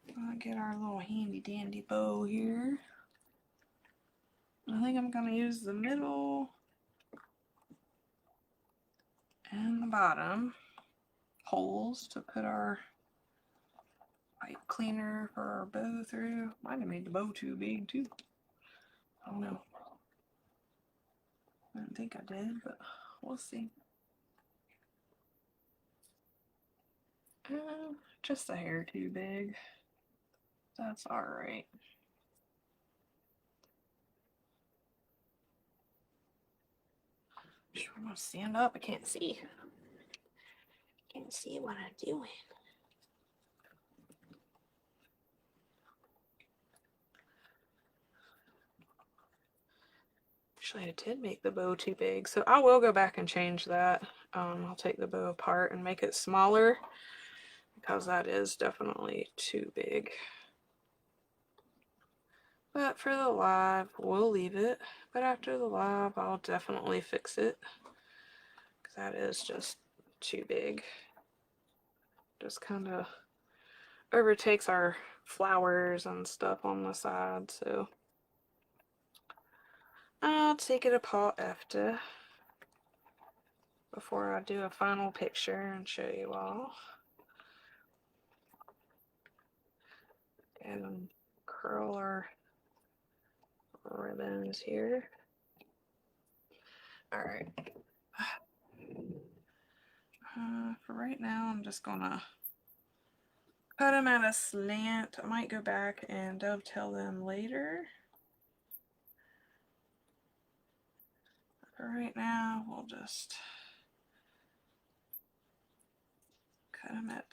I'll get our little handy dandy bow here. I think I'm going to use the middle and the bottom holes to put our pipe cleaner for our bow through. Might have made the bow too big too. I don't know. I don't think I did, but we'll see. Just a hair too big. That's alright. I'm gonna stand up. I can't see. Can't see what I'm doing. Actually, I did make the bow too big, so I will go back and change that. I'll take the bow apart and make it smaller because that is definitely too big. But for the live, we'll leave it. But after the live, I'll definitely fix it because that is just too big. Just kind of overtakes our flowers and stuff on the side, so I'll take it apart after, before I do a final picture and show you all. And curl our ribbons here. Alright. For right now, I'm just gonna cut them at a slant. I might go back and dovetail them later. For right now, we'll just cut them at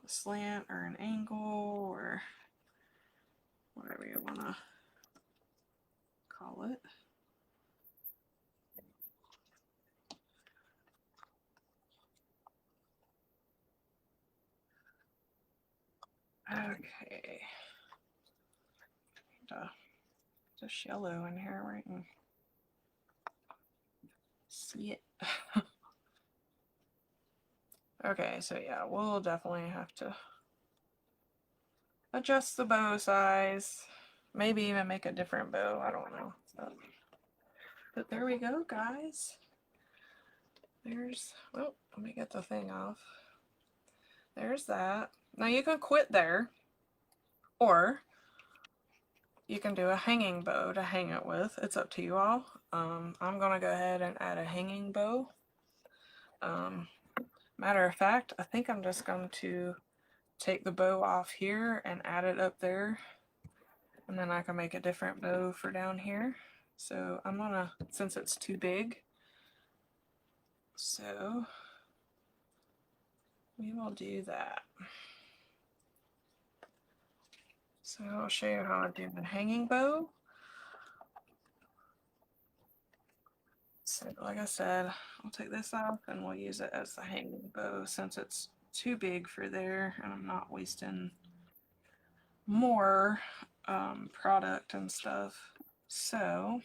a slant or an angle or whatever you want to call it. Okay. Just yellow in here, right? And see it. Okay, so yeah, we'll definitely have to adjust the bow size. Maybe even make a different bow. I don't know. But there we go, guys. There's, oh, let me get the thing off. There's that. Now you can quit there, or you can do a hanging bow to hang it with. It's up to you all. I'm gonna go ahead and add a hanging bow. Matter of fact, I think I'm just going to take the bow off here and add it up there, and then I can make a different bow for down here. So I'm gonna, since it's too big, so we will do that. So I'll show you how I do the hanging bow. So like I said, I'll take this off and we'll use it as the hanging bow since it's too big for there and I'm not wasting more product and stuff. So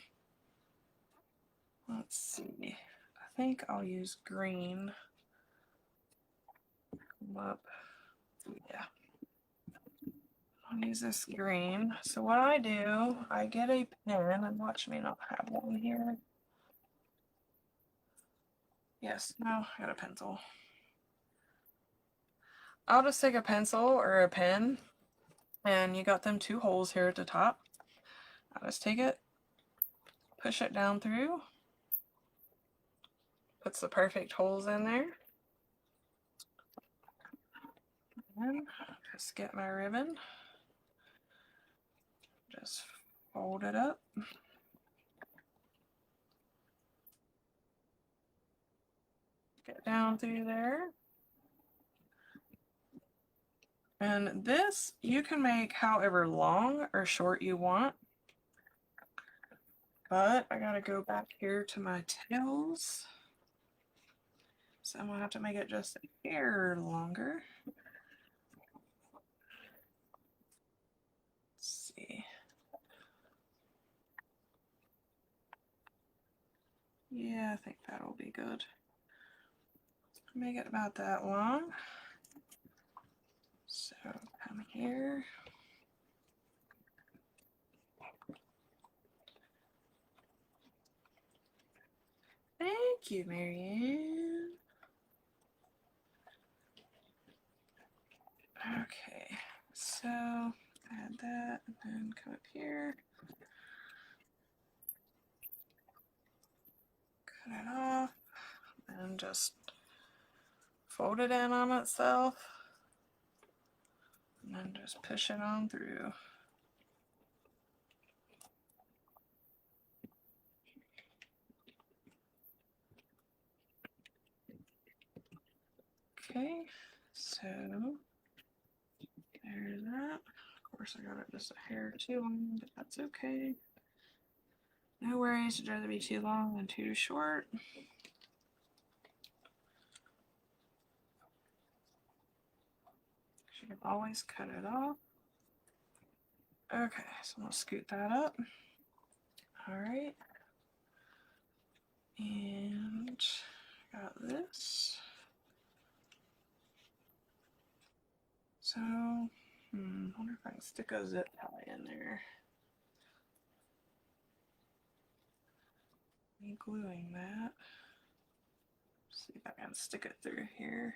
let's see. I think I'll use green. Come up. Yeah. I'll use this green. So what I do, I get a pen, and watch me not have one here. Yes, no, I got a pencil. I'll just take a pencil or a pen, and you got them two holes here at the top. I'll just take it, push it down through, puts the perfect holes in there. And just get my ribbon, just fold it up. Get down through there. And this you can make however long or short you want. But I gotta go back here to my tails. So I'm gonna have to make it just a hair longer. Let's see. Yeah, I think that'll be good. Make it about that long. So come here. Thank you, Marianne. Okay, so add that and then come up here. Cut it off and just fold it in on itself. And then just push it on through. Okay, so there's that. Of course, I got it just a hair too long, but that's okay. No worries, it'd rather be too long than too short. You can always cut it off. Okay, so I'm gonna scoot that up. All right. And got this. So, wonder if I can stick a zip tie in there. Me gluing that. See if I can stick it through here.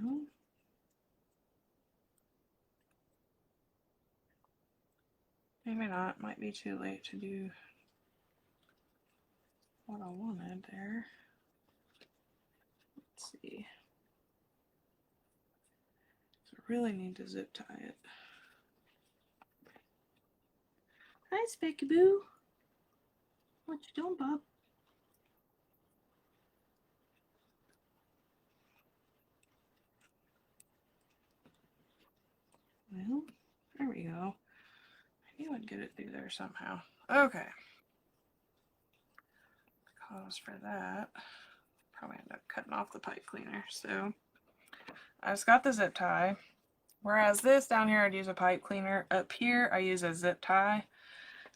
Well, maybe not. Might be too late to do what I wanted there. Let's see. So I really need to zip tie it. Hi, Specky Boo. What you doing, Bob? Well, there we go. I knew I'd get it through there somehow. Okay. Cause for that, probably end up cutting off the pipe cleaner. So I just got the zip tie. Whereas this down here, I'd use a pipe cleaner. Up here, I use a zip tie.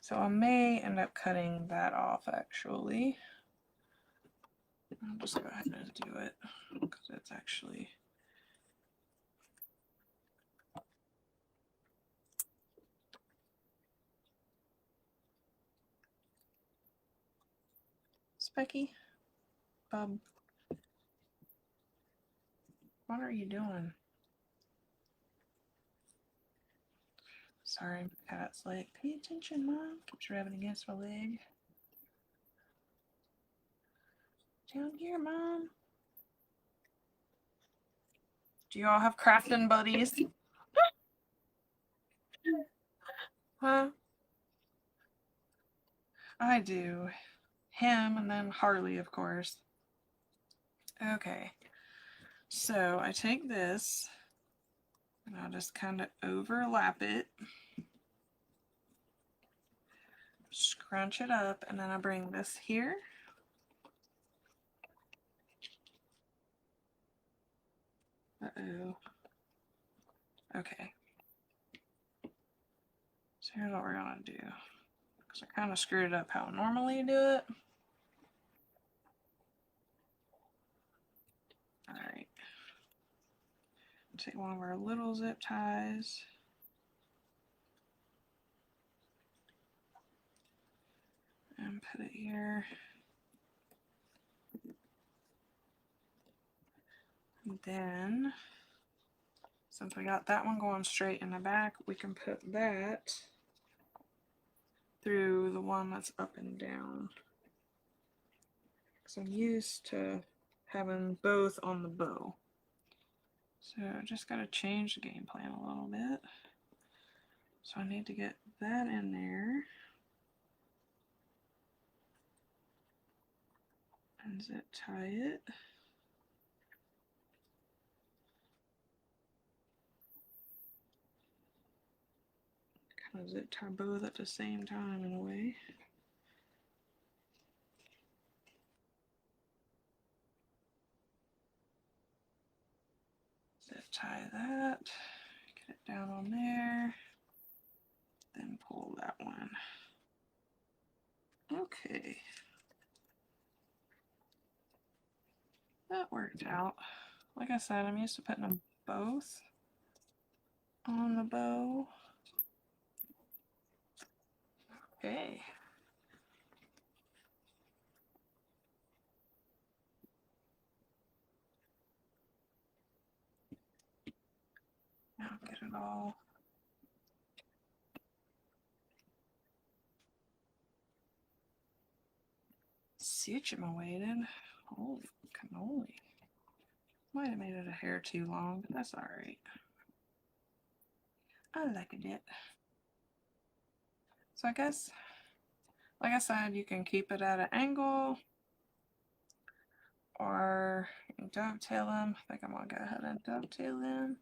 So I may end up cutting that off actually. I'll just go ahead and do it because it's actually Specky. Bub, what are you doing? Sorry, my cat's like, pay attention, Mom. Keeps rubbing against my leg. Down here, Mom. Do you all have crafting buddies? Huh? I do. Him and then Harley, of course. Okay. So I take this And I'll just kind of overlap it, scrunch it up, and then I bring this here. Uh-oh. Okay. So here's what we're gonna do. Because I kind of screwed it up how I normally do it. Alright. Take one of our little zip ties. And put it here. And then, since we got that one going straight in the back, we can put that through the one that's up and down. Because I'm used to having both on the bow. So I just got to change the game plan a little bit. So I need to get that in there. And zip tie it. Kind of zip tie both at the same time in a way. Zip tie that, get it down on there, then pull that one. Okay. That worked out. Like I said, I'm used to putting them both on the bow. Okay. Now get it all. Situated. Holy cannoli. Might have made it a hair too long, but that's alright. I like it. So I guess, like I said, you can keep it at an angle, or you can dovetail them. I think I'm going to go ahead and dovetail them.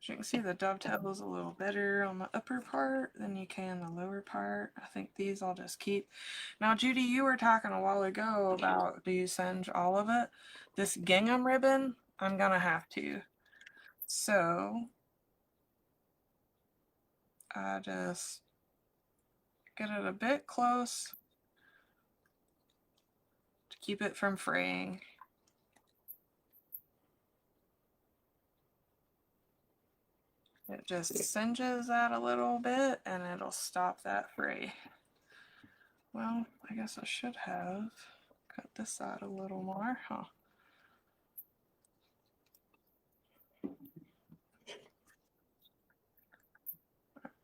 As you can see, the dovetail is a little better on the upper part than you can the lower part. I think these I'll just keep. Now, Judy, you were talking a while ago about, do you singe all of it? This gingham ribbon, I'm going to have to. So, I just get it a bit close to keep it from fraying. It just singes that a little bit and it'll stop that fray. Well, I guess I should have cut this side a little more, huh?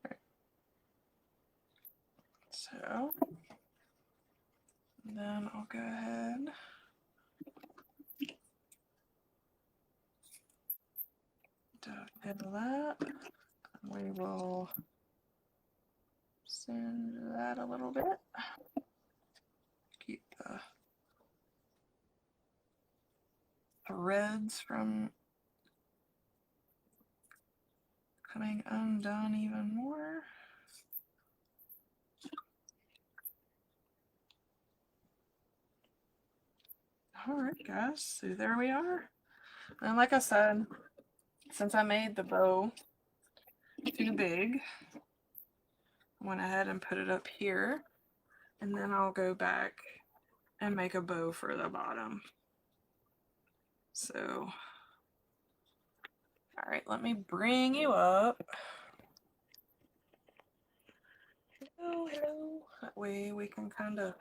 Right. So, then I'll go ahead dovetail that. We will singe that a little bit. Keep the threads from coming undone even more. Alright guys, so there we are. And like I said, since I made the bow too big, I went ahead and put it up here, and then I'll go back and make a bow for the bottom. So, alright, let me bring you up. Hello, hello. That way we can kind of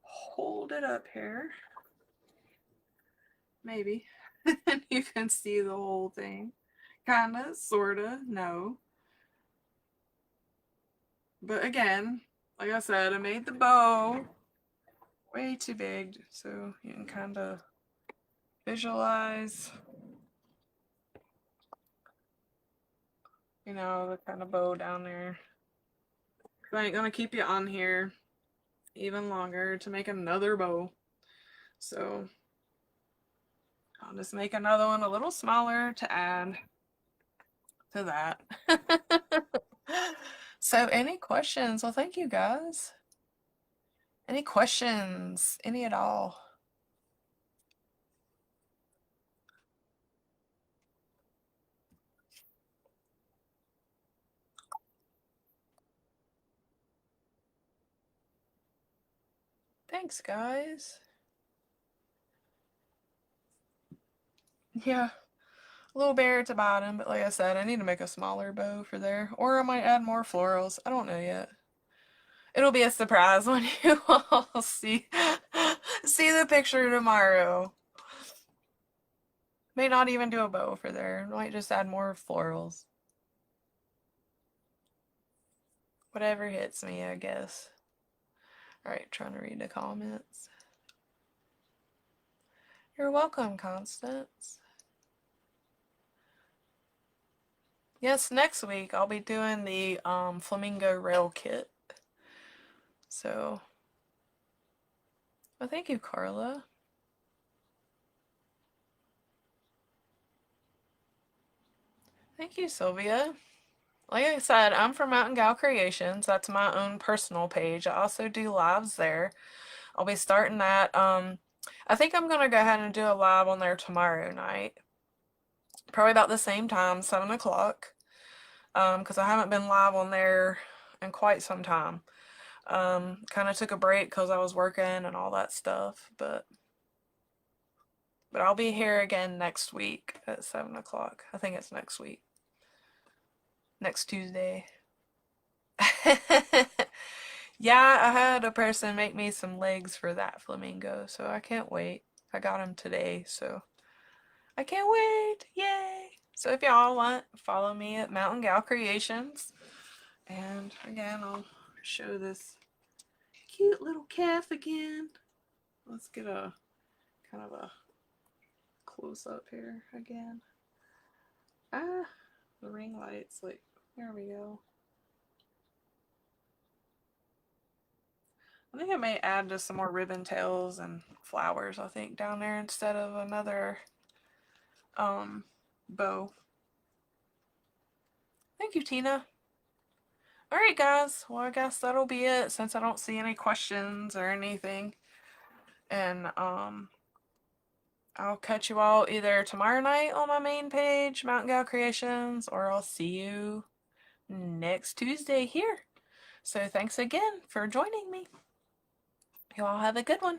hold it up here. Maybe. And you can see the whole thing. Kinda, sorta, no. But again, like I said, I made the bow way too big, so you can kind of visualize, you know, the kind of bow down there. I ain't gonna keep you on here even longer to make another bow. So I'll just make another one a little smaller to add to that. So any questions? Well, thank you guys. Any questions? Any at all? Thanks, guys. Yeah, a little bare at the bottom, but like I said, I need to make a smaller bow for there. Or I might add more florals. I don't know yet. It'll be a surprise when you all see the picture tomorrow. May not even do a bow for there. Might just add more florals. Whatever hits me, I guess. Alright, trying to read the comments. You're welcome, Constance. Yes, next week I'll be doing the flamingo rail kit. So, well, thank you, Carla. Thank you, Sylvia. Like I said, I'm from Mountain Gal Creations. That's my own personal page. I also do lives there. I'll be starting that. I think I'm gonna go ahead and do a live on there tomorrow night. Probably about the same time, 7 o'clock. Because I haven't been live on there in quite some time. Kind of took a break because I was working and all that stuff, but I'll be here again next week at 7 o'clock. I think it's next week. Next Tuesday. Yeah, I had a person make me some legs for that flamingo, so I can't wait. I got them today, so I can't wait. Yay! So if y'all want, follow me at Mountain Gal Creations. And again, I'll show this cute little calf again. Let's get a kind of a close up here again. Ah, the ring lights, like, there we go. I think I may add just some more ribbon tails and flowers, I think, down there instead of another bow. Thank you, Tina. Alright, guys. Well, I guess that'll be it since I don't see any questions or anything. And I'll catch you all either tomorrow night on my main page, Mountain Gal Creations, or I'll see you next Tuesday here. So thanks again for joining me. You all have a good one.